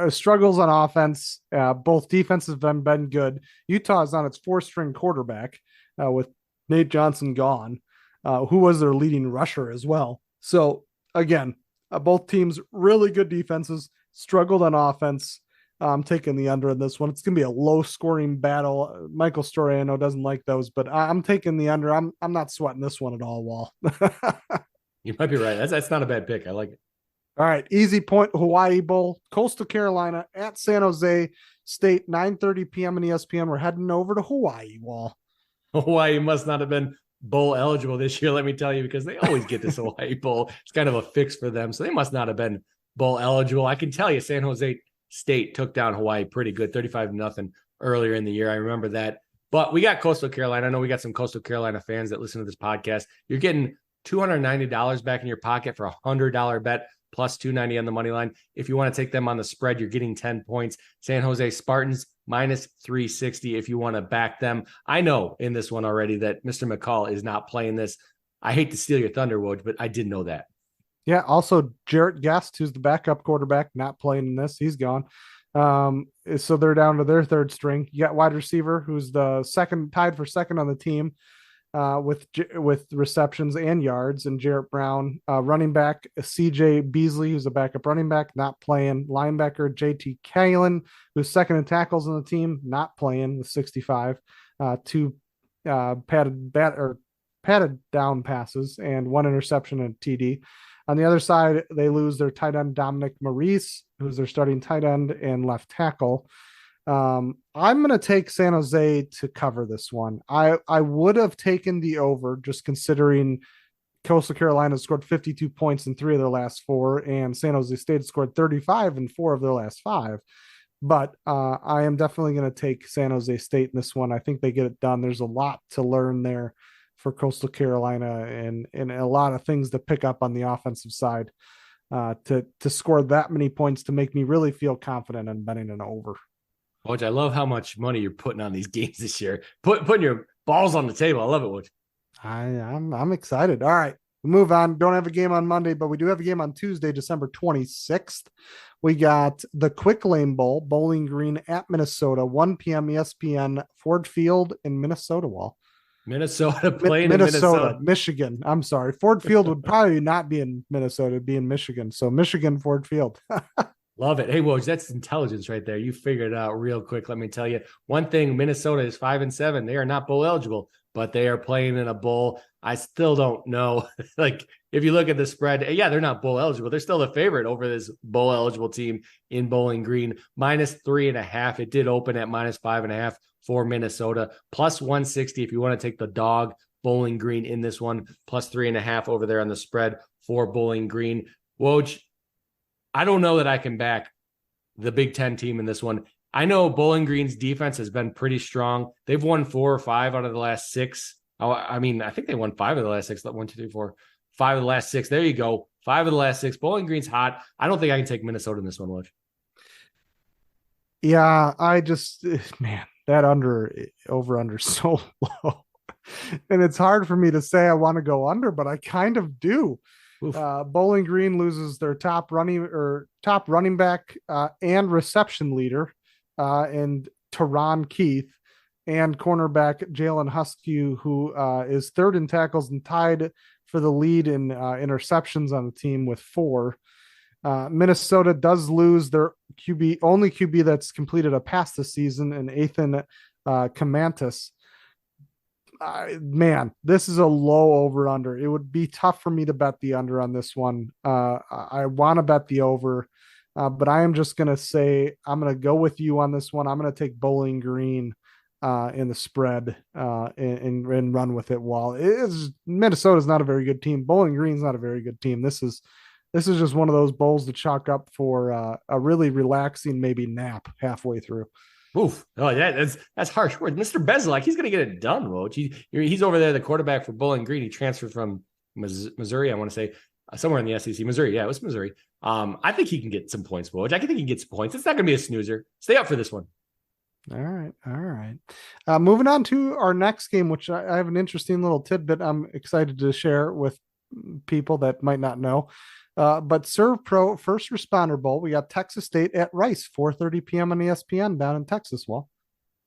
struggles on offense. Both defenses have been good. Utah is on its 4th-string quarterback with Nate Johnson gone, who was their leading rusher as well. So, again, both teams really good defenses, struggled on offense. I'm taking the under in this one. It's going to be a low-scoring battle. Michael Storiano doesn't like those, but I'm taking the under. I'm not sweating this one at all, Wall. You might be right. That's not a bad pick. I like it. All right, easy point, Hawaii Bowl, Coastal Carolina at San Jose State, 9:30 p.m. on ESPN. We're heading over to Hawaii, Wall. Hawaii must not have been bowl eligible this year, let me tell you, because they always get this Hawaii Bowl. It's kind of a fix for them, so they must not have been bowl eligible. I can tell you San Jose State took down Hawaii pretty good, 35-0 earlier in the year. I remember that. But we got Coastal Carolina. I know we got some Coastal Carolina fans that listen to this podcast. You're getting $290 back in your pocket for a $100 bet plus 290 on the money line. If you want to take them on the spread, you're getting 10 points. San Jose Spartans minus 360 if you want to back them. I know in this one already that Mr. McCall is not playing this. I hate to steal your thunder, Woj, but I did know that. Yeah. Also, Jarrett Guest, who's the backup quarterback, not playing in this. He's gone. So they're down to their third string. You got wide receiver, who's the second, tied for second on the team, with receptions and yards, and Jarrett Brown. Running back CJ Beasley, who's a backup running back, not playing. Linebacker JT Kalen, who's second in tackles on the team, not playing with 65. Two padded down passes and one interception and TD. On the other side, they lose their tight end Dominic Maurice, who's their starting tight end and left tackle. I'm going to take San Jose to cover this one. I would have taken the over, just considering Coastal Carolina scored 52 points in 3 of their last 4, and San Jose State scored 35 in 4 of their last 5. But I am definitely going to take San Jose State in this one. I think they get it done. There's a lot to learn there for Coastal Carolina, and a lot of things to pick up on the offensive side to score that many points to make me really feel confident in betting an over. Woj, I love how much money you're putting on these games this year. Putting your balls on the table. I love it, Woj. I'm excited. All right, we move on. Don't have a game on Monday, but we do have a game on Tuesday, December 26th. We got the Quick Lane Bowl, Bowling Green at Minnesota, 1 p.m. ESPN, Ford Field in Minnesota. Wall. Minnesota playing in Minnesota. Michigan. I'm sorry. Ford Field would probably not be in Minnesota, it'd be in Michigan. So Michigan, Ford Field. Love it. Hey, Woj, that's intelligence right there. You figured it out real quick. Let me tell you one thing. Minnesota is 5-7. They are not bowl eligible, but they are playing in a bowl. I still don't know. Like, if you look at the spread, yeah, they're not bowl eligible. They're still the favorite over this bowl eligible team in Bowling Green. minus 3.5. It did open at minus 5.5 for Minnesota. Plus 160 if you want to take the dog Bowling Green in this one. Plus 3.5 over there on the spread for Bowling Green. Woj, I don't know that I can back the Big Ten team in this one. I know Bowling Green's defense has been pretty strong. They've won 4 or 5 out of the last 6. I mean, I think they won 5 of the last 6. 1, 2, 3, 4, 5 of the last 6. There you go. 5 of the last 6. Bowling Green's hot. I don't think I can take Minnesota in this one, Woj. Yeah, man, that over under so low. And it's hard for me to say I want to go under, but I kind of do. Bowling Green loses their top running back and reception leader, and Teron Keith, and cornerback Jalen Husky, who is third in tackles and tied for the lead in interceptions on the team with 4. Minnesota does lose their only QB that's completed a pass this season, and Ethan Kamantis. Man, this is a low over under. It would be tough for me to bet the under on this one. I want to bet the over, but I am just going to say I'm going to go with you on this one. I'm going to take Bowling Green in the spread and run with it. While Minnesota's not a very good team, Bowling Green's not a very good team. This is just one of those bowls to chalk up for a really relaxing maybe nap halfway through. Oof. Oh, yeah, that's harsh word. Mr. Bezlak, he's going to get it done, Woj. He's over there, the quarterback for Bowling Green. He transferred from Missouri, I want to say, somewhere in the SEC. Missouri, yeah, it was Missouri. I think he can get some points, Woj. I think he can get some points. It's not going to be a snoozer. Stay up for this one. All right. Moving on to our next game, which I have an interesting little tidbit I'm excited to share with people that might not know. But Serve Pro First Responder Bowl, we got Texas State at Rice, 4:30 p.m. on ESPN down in Texas. Well,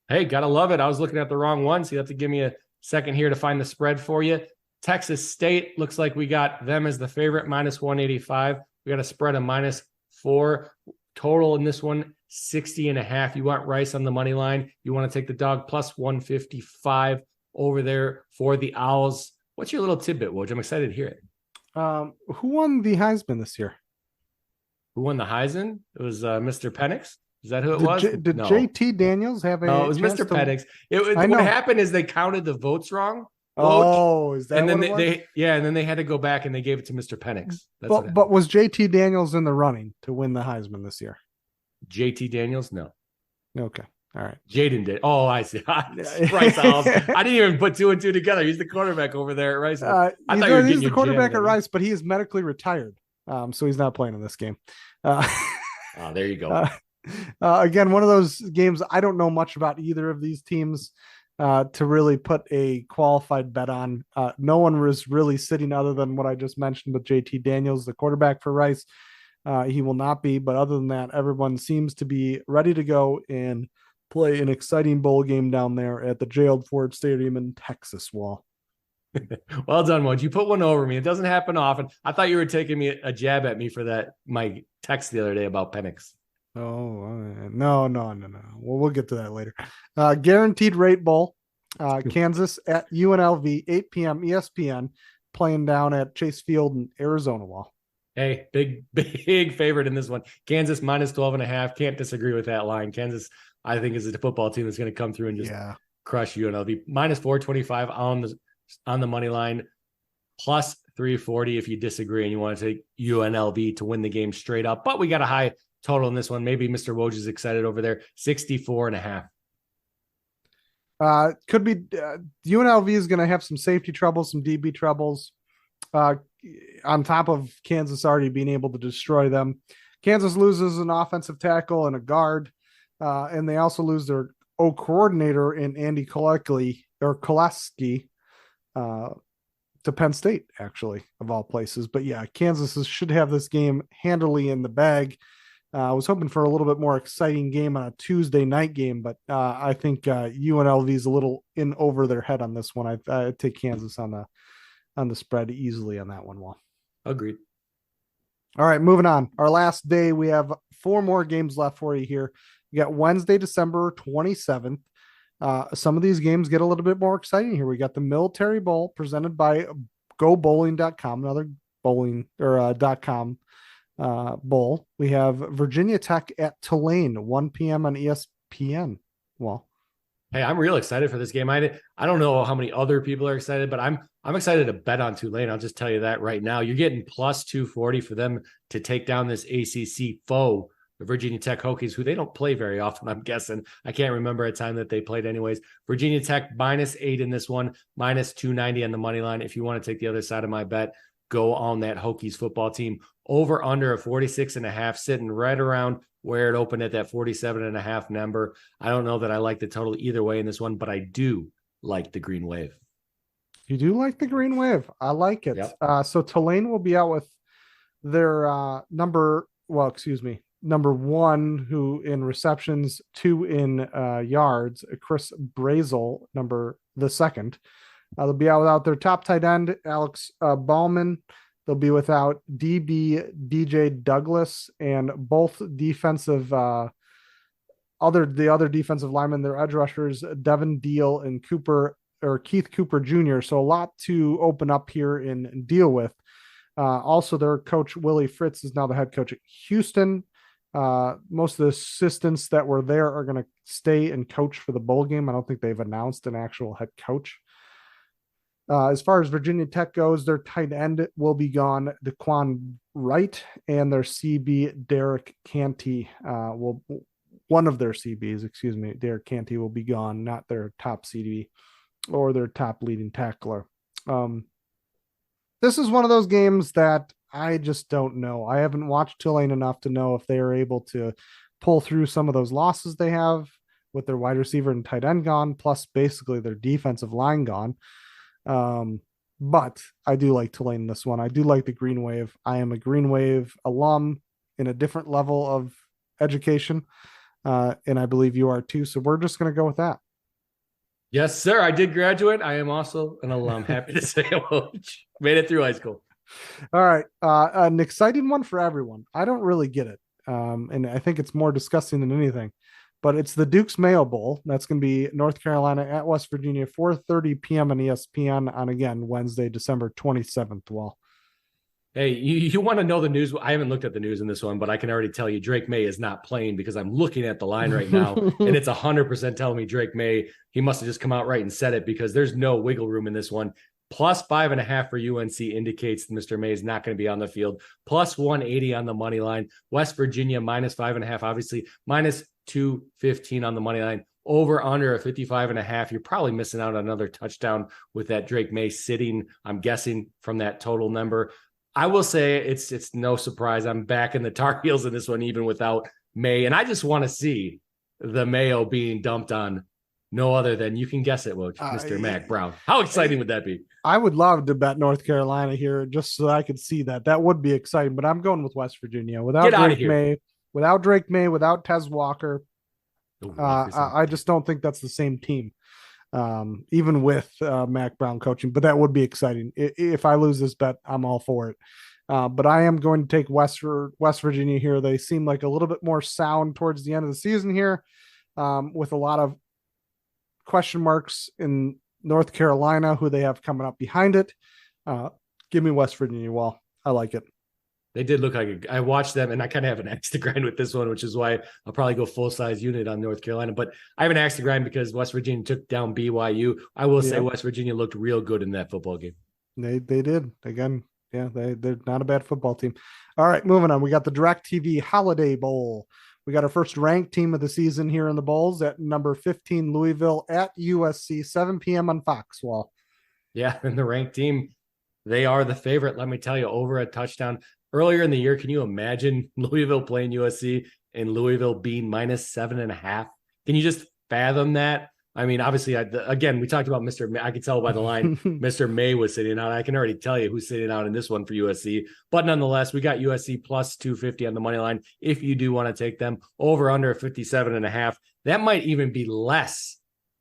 hey, gotta love it. I was looking at the wrong one, so you have to give me a second here to find the spread for you. Texas State looks like we got them as the favorite, minus 185. We got a spread of minus 4 total in this one, 60.5. You want Rice on the money line. You want to take the dog plus 155 over there for the Owls. What's your little tidbit, Woj? I'm excited to hear it. Who won the Heisman this year? Who won the Heisman? It was Mr. Penix. Is that who it was? Did no. JT Daniels have a? No, it was Mr. Penix. What happened is they counted the votes wrong. Oh, is that? And then what it was? and then they had to go back and they gave it to Mr. Penix. But was JT Daniels in the running to win the Heisman this year? JT Daniels, no. Okay. All right. Jaden did. Oh, I see. Rice Owls. I didn't even put 2 and 2 together. He's the quarterback over there at Rice. I thought you were he's getting the your quarterback jam at ready. Rice, but he is medically retired. So he's not playing in this game. There you go. Again, one of those games I don't know much about either of these teams to really put a qualified bet on. No one was really sitting other than what I just mentioned with JT Daniels, the quarterback for Rice. He will not be, but other than that, everyone seems to be ready to go and play an exciting bowl game down there at the Gerald Ford Stadium in Texas. Wall. Well done, Woj. You put one over me. It doesn't happen often. I thought you were taking me a jab at me for that. My text the other day about Penix. Oh, no. Well, we'll get to that later. Guaranteed rate bowl, Kansas at UNLV, 8 p.m. ESPN, playing down at Chase Field in Arizona. Wall. Hey, big favorite in this one. Kansas minus 12.5. Can't disagree with that line. Kansas, I think, is a football team that's going to come through and just crush UNLV. Minus 425 on the money line, plus 340 if you disagree and you want to take UNLV to win the game straight up. But we got a high total in this one. Maybe Mr. Woj is excited over there. 64.5. Could be UNLV is going to have some safety troubles, some DB troubles. On top of Kansas already being able to destroy them. Kansas loses an offensive tackle and a guard, and they also lose their coordinator in Andy Koleski to Penn State, actually, of all places. But yeah, Kansas should have this game handily in the bag. I was hoping for a little bit more exciting game on a Tuesday night game, but I think UNLV is a little in over their head on this one. I take Kansas on the spread easily on that one. Wall. Agreed. All right, moving on. Our last day, we have 4 more games left for you here. You got Wednesday, December 27th. Some of these games get a little bit more exciting here. We got the Military Bowl presented by GoBowling.com, another bowling or .com bowl. We have Virginia Tech at Tulane, 1 p.m. on ESPN. Well, hey, I'm real excited for this game. I don't know how many other people are excited, but I'm excited to bet on Tulane. I'll just tell you that right now. You're getting plus 240 for them to take down this ACC foe, the Virginia Tech Hokies, who they don't play very often, I'm guessing. I can't remember a time that they played anyways. Virginia Tech minus 8 in this one, minus 290 on the money line. If you want to take the other side of my bet, go on that Hokies football team. Over under a 46.5, sitting right around where it opened at that 47.5 number. I don't know that I like the total either way in this one, but I do like the green wave. You do like the green wave. I like it. Yep. So Tulane will be out with their number 1, who in receptions, 2 in yards, Chris Brazel, the second. They'll be out without their top tight end, Alex Ballman. They'll be without DB DJ Douglas and both defensive the other defensive linemen, their edge rushers, Devin Deal and Keith Cooper Jr. So a lot to open up here and deal with. Also, their coach Willie Fritz is now the head coach at Houston. Most of the assistants that were there are going to stay and coach for the bowl game. I don't think they've announced an actual head coach. As far as Virginia Tech goes, their tight end will be gone, Daquan Wright, and their CB, Derek Canty, one of their CBs, Derek Canty will be gone, not their top CB or their top leading tackler. This is one of those games that I just don't know. I haven't watched Tulane enough to know if they are able to pull through some of those losses they have with their wide receiver and tight end gone, plus basically their defensive line gone. But I do like Tulane in this one. I do like the Green Wave. I am a Green Wave alum in a different level of education. And I believe you are too. So we're just going to go with that. Yes, sir. I did graduate. I am also an alum. Happy to say made it through high school. All right. An exciting one for everyone. I don't really get it. And I think it's more disgusting than anything. But it's the Duke's Mayo Bowl. That's going to be North Carolina at West Virginia, 4:30 p.m. on ESPN on, again, Wednesday, December 27th. Well, hey, you want to know the news? I haven't looked at the news in this one, but I can already tell you Drake May is not playing because I'm looking at the line right now, and it's 100% telling me Drake May. He must have just come out right and said it because there's no wiggle room in this one. Plus 5.5 for UNC indicates Mr. May is not going to be on the field. Plus 180 on the money line. West Virginia minus 5.5, obviously minus 215 on the money line. Over under a 55.5. You're probably missing out on another touchdown with that Drake May sitting, I'm guessing, from that total number. I will say it's no surprise. I'm back in the Tar Heels in this one, even without May. And I just want to see the Mayo being dumped on no other than, you can guess it, Mr. Mac Brown. How exciting would that be? I would love to bet North Carolina here just so I could see that. That would be exciting, but I'm going with West Virginia without Drake May, without Tez Walker. I just don't think that's the same team, even with Mac Brown coaching. But that would be exciting. If I lose this bet, I'm all for it. But I am going to take West Virginia here. They seem like a little bit more sound towards the end of the season here, with a lot of question marks in North Carolina, who they have coming up behind it. Give me West Virginia. Well, I like it. They did look like I watched them, and I kind of have an axe to grind with this one, which is why I'll probably go full-size unit on North Carolina. But I have an axe to grind because West Virginia took down BYU. I will say West Virginia looked real good in that football game. They did. Again, they're not a bad football team. All right, moving on. We got the DirecTV Holiday Bowl. We got our first ranked team of the season here in the Bowls at number 15, Louisville at USC, 7 p.m. on Fox. Well, yeah, and the ranked team, they are the favorite. Let me tell you, over a touchdown. Earlier in the year, can you imagine Louisville playing USC and Louisville being -7.5? Can you just fathom that? I mean, obviously, again, we talked about Mr. May. I could tell by the line Mr. May was sitting out. I can already tell you who's sitting out in this one for USC. But nonetheless, we got USC plus 250 on the money line. If you do want to take them, over under 57.5, that might even be less,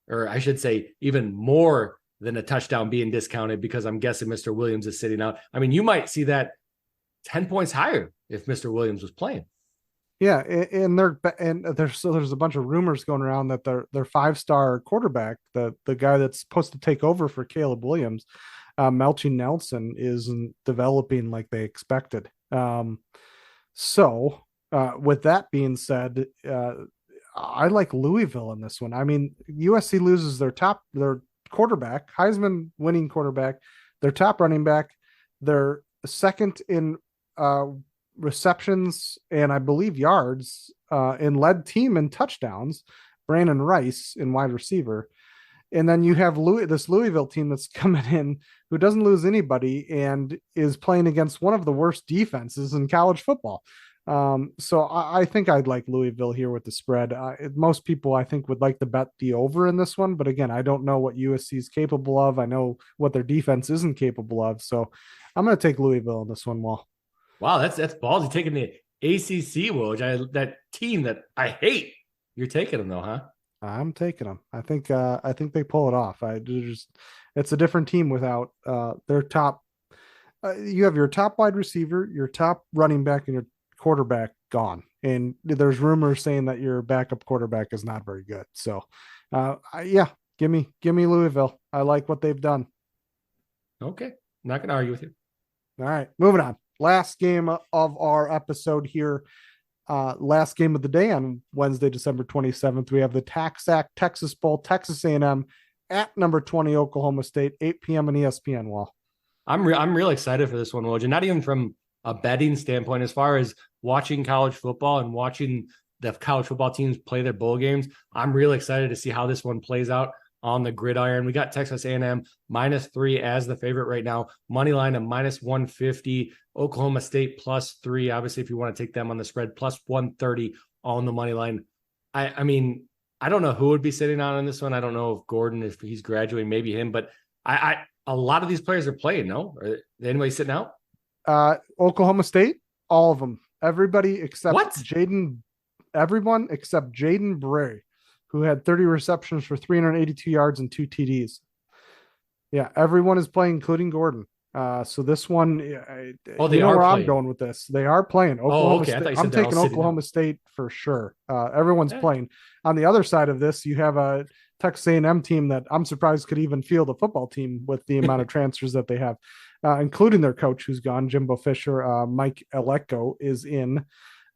or I should say even more than a touchdown being discounted, because I'm guessing Mr. Williams is sitting out. I mean, you might see that 10 points higher if Mr. Williams was playing. Yeah, and there's a bunch of rumors going around that their 5-star quarterback, the guy that's supposed to take over for Caleb Williams, Melchie Nelson, isn't developing like they expected. So with that being said, I like Louisville in this one. I mean, USC loses their quarterback, Heisman winning quarterback, their top running back, their second in receptions and I believe yards, and led team in touchdowns, Brandon Rice in wide receiver. And then you have this Louisville team that's coming in who doesn't lose anybody and is playing against one of the worst defenses in college football. So I think I'd like Louisville here with the spread. Most people, I think, would like to bet the over in this one. But again, I don't know what USC is capable of. I know what their defense isn't capable of. So I'm going to take Louisville in this one, Wall. Wow, that's ballsy, taking the ACC, Woj. That team that I hate. You're taking them though, huh? I'm taking them. I think they pull it off. It's a different team without their top. You have your top wide receiver, your top running back, and your quarterback gone. And there's rumors saying that your backup quarterback is not very good. So, give me Louisville. I like what they've done. Okay, not gonna argue with you. All right, moving on. Last game of our episode here. Last game of the day on Wednesday, December 27th. We have the TaxAct Texas Bowl, Texas A&M at number 20, Oklahoma State, 8 p.m. on ESPN. Well, I'm real excited for this one, Woj, and not even from a betting standpoint, as far as watching college football and watching the college football teams play their bowl games. I'm really excited to see how this one plays out on the gridiron. We got Texas A&M -3 as the favorite right now. Money line of -150. Oklahoma State +3. Obviously, if you want to take them on the spread, +130 on the money line. I mean, I don't know who would be sitting out on this one. I don't know if Gordon, if he's graduating, maybe him. But a lot of these players are playing. No, are anybody sitting out? Oklahoma State, all of them. Everybody except what? Everyone except Jaden Bray, who had 30 receptions for 382 yards and 2 TDs. Yeah, everyone is playing, including Gordon. So this one, you know where I'm going with this. They are playing. Oklahoma State. I'm taking Oklahoma State for sure. Everyone's playing. On the other side of this, you have a Texas A&M team that I'm surprised could even field a football team with the amount of transfers that they have, including their coach who's gone, Jimbo Fisher. Mike Elecko is in.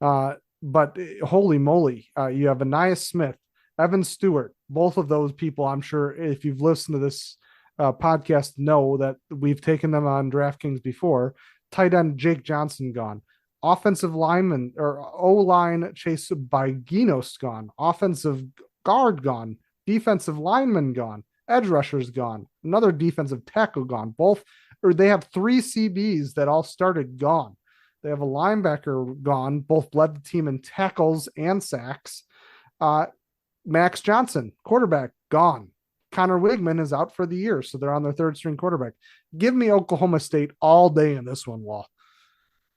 But holy moly, you have Anais Smith, Evan Stewart, both of those people. I'm sure if you've listened to this podcast, know that we've taken them on DraftKings before. Tight end Jake Johnson gone. Offensive lineman or O-line Chase Baiginos gone. Offensive guard gone. Defensive lineman gone. Edge rushers gone. Another defensive tackle gone. They have 3 CBs that all started gone. They have a linebacker gone. Both led the team in tackles and sacks. Max Johnson, quarterback, gone. Connor Wigman is out for the year, so they're on their 3rd string quarterback. Give me Oklahoma State all day in this one, Wall.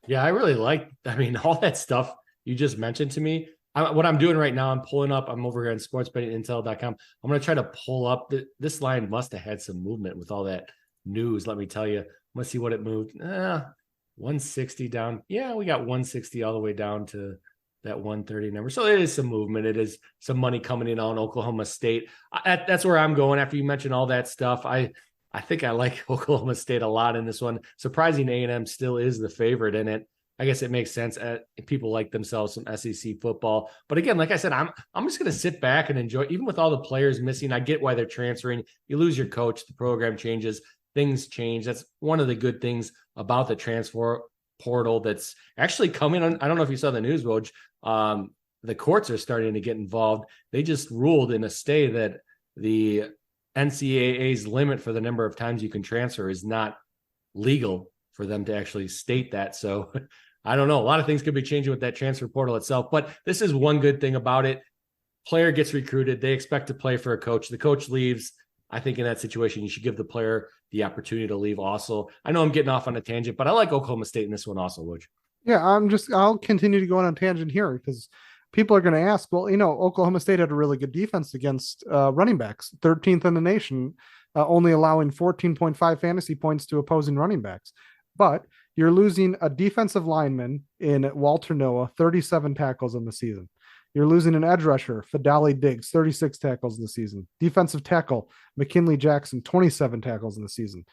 Yeah, I really all that stuff you just mentioned to me. What I'm doing right now, I'm over here on sportsbettingintel.com. I'm going to try to pull up. This line must have had some movement with all that news, let me tell you. I'm going to see what it moved. 160 down. Yeah, we got 160 all the way down to that 130 number. So it is some movement. It is some money coming in on Oklahoma State. That's where I'm going after you mentioned all that stuff. I think I like Oklahoma State a lot in this one. Surprising A&M still is the favorite in it. I guess it makes sense. People like themselves some SEC football. But again, like I said, I'm just going to sit back and enjoy. Even with all the players missing, I get why they're transferring. You lose your coach, the program changes, things change. That's one of the good things about the transfer portal that's actually coming on. I don't know if you saw the news, Woj. The courts are starting to get involved. They just ruled in a stay that the NCAA's limit for the number of times you can transfer is not legal for them to actually state that. So I don't know. A lot of things could be changing with that transfer portal itself, but this is one good thing about it. Player gets recruited. They expect to play for a coach. The coach leaves. I think in that situation, you should give the player the opportunity to leave also. I know I'm getting off on a tangent, but I like Oklahoma State in this one also, Woj. Yeah, I'll continue to go on a tangent here because people are going to ask, well, Oklahoma State had a really good defense against running backs, 13th in the nation, only allowing 14.5 fantasy points to opposing running backs. But you're losing a defensive lineman in Walter Noah, 37 tackles in the season. You're losing an edge rusher, Fadali Diggs, 36 tackles in the season. Defensive tackle, McKinley Jackson, 27 tackles in the season.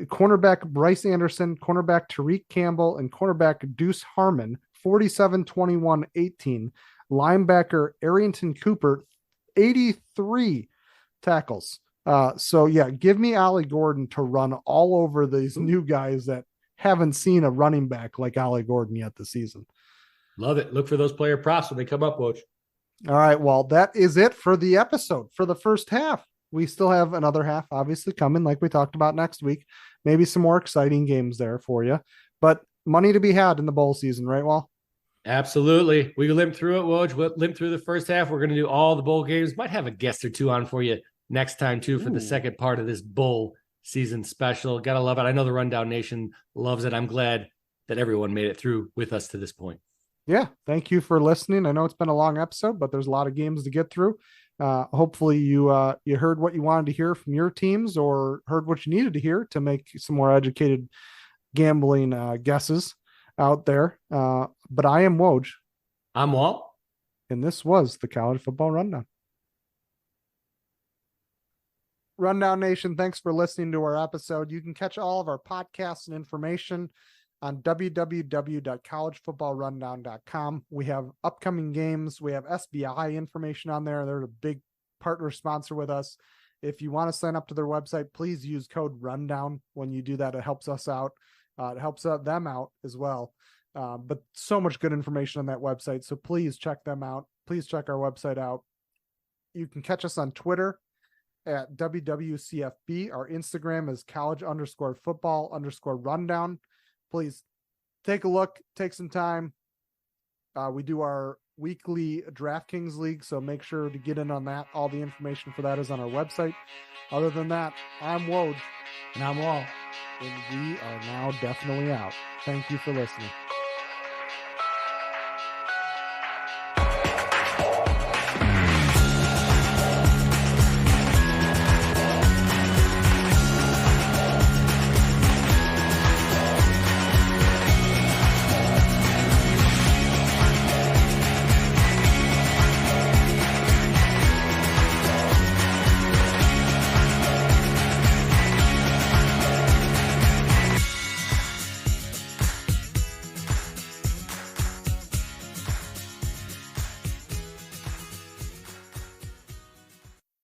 Cornerback Bryce Anderson, cornerback Tariq Campbell, and cornerback Deuce Harmon, 47, 21, 18. Linebacker Arrington Cooper, 83 tackles. So yeah, give me Ollie Gordon to run all over these new guys that haven't seen a running back like Ollie Gordon yet this season. Love it. Look for those player props when they come up, Woj. All right. Well, that is it for the episode for the first half. We still have another half obviously coming, like we talked about next week. Maybe some more exciting games there for you, but money to be had in the bowl season, right, Wal? Absolutely. We limped through it, Woj. We limped through the first half. We're going to do all the bowl games. Might have a guest or two on for you next time, too, for the second part of this bowl season special. Gotta love it. I know the Rundown Nation loves it. I'm glad that everyone made it through with us to this point. Yeah. Thank you for listening. I know it's been a long episode, but there's a lot of games to get through. Hopefully you heard what you wanted to hear from your teams or heard what you needed to hear to make some more educated gambling guesses out there. But I am Woj. I'm Walt. And this was the College Football Rundown. Rundown Nation, thanks for listening to our episode. You can catch all of our podcasts and information on www.collegefootballrundown.com. We have upcoming games. We have SBI information on there. They're a big partner sponsor with us. If you want to sign up to their website, please use code RUNDOWN. When you do that, it helps us out. It helps them out as well. But so much good information on that website. So please check them out. Please check our website out. You can catch us on Twitter at WWCFB. Our Instagram is college_football_rundown. Please take a look, take some time. We do our weekly DraftKings League, so make sure to get in on that. All the information for that is on our website. Other than that, I'm Woj. And I'm Walt. And we are now definitely out. Thank you for listening.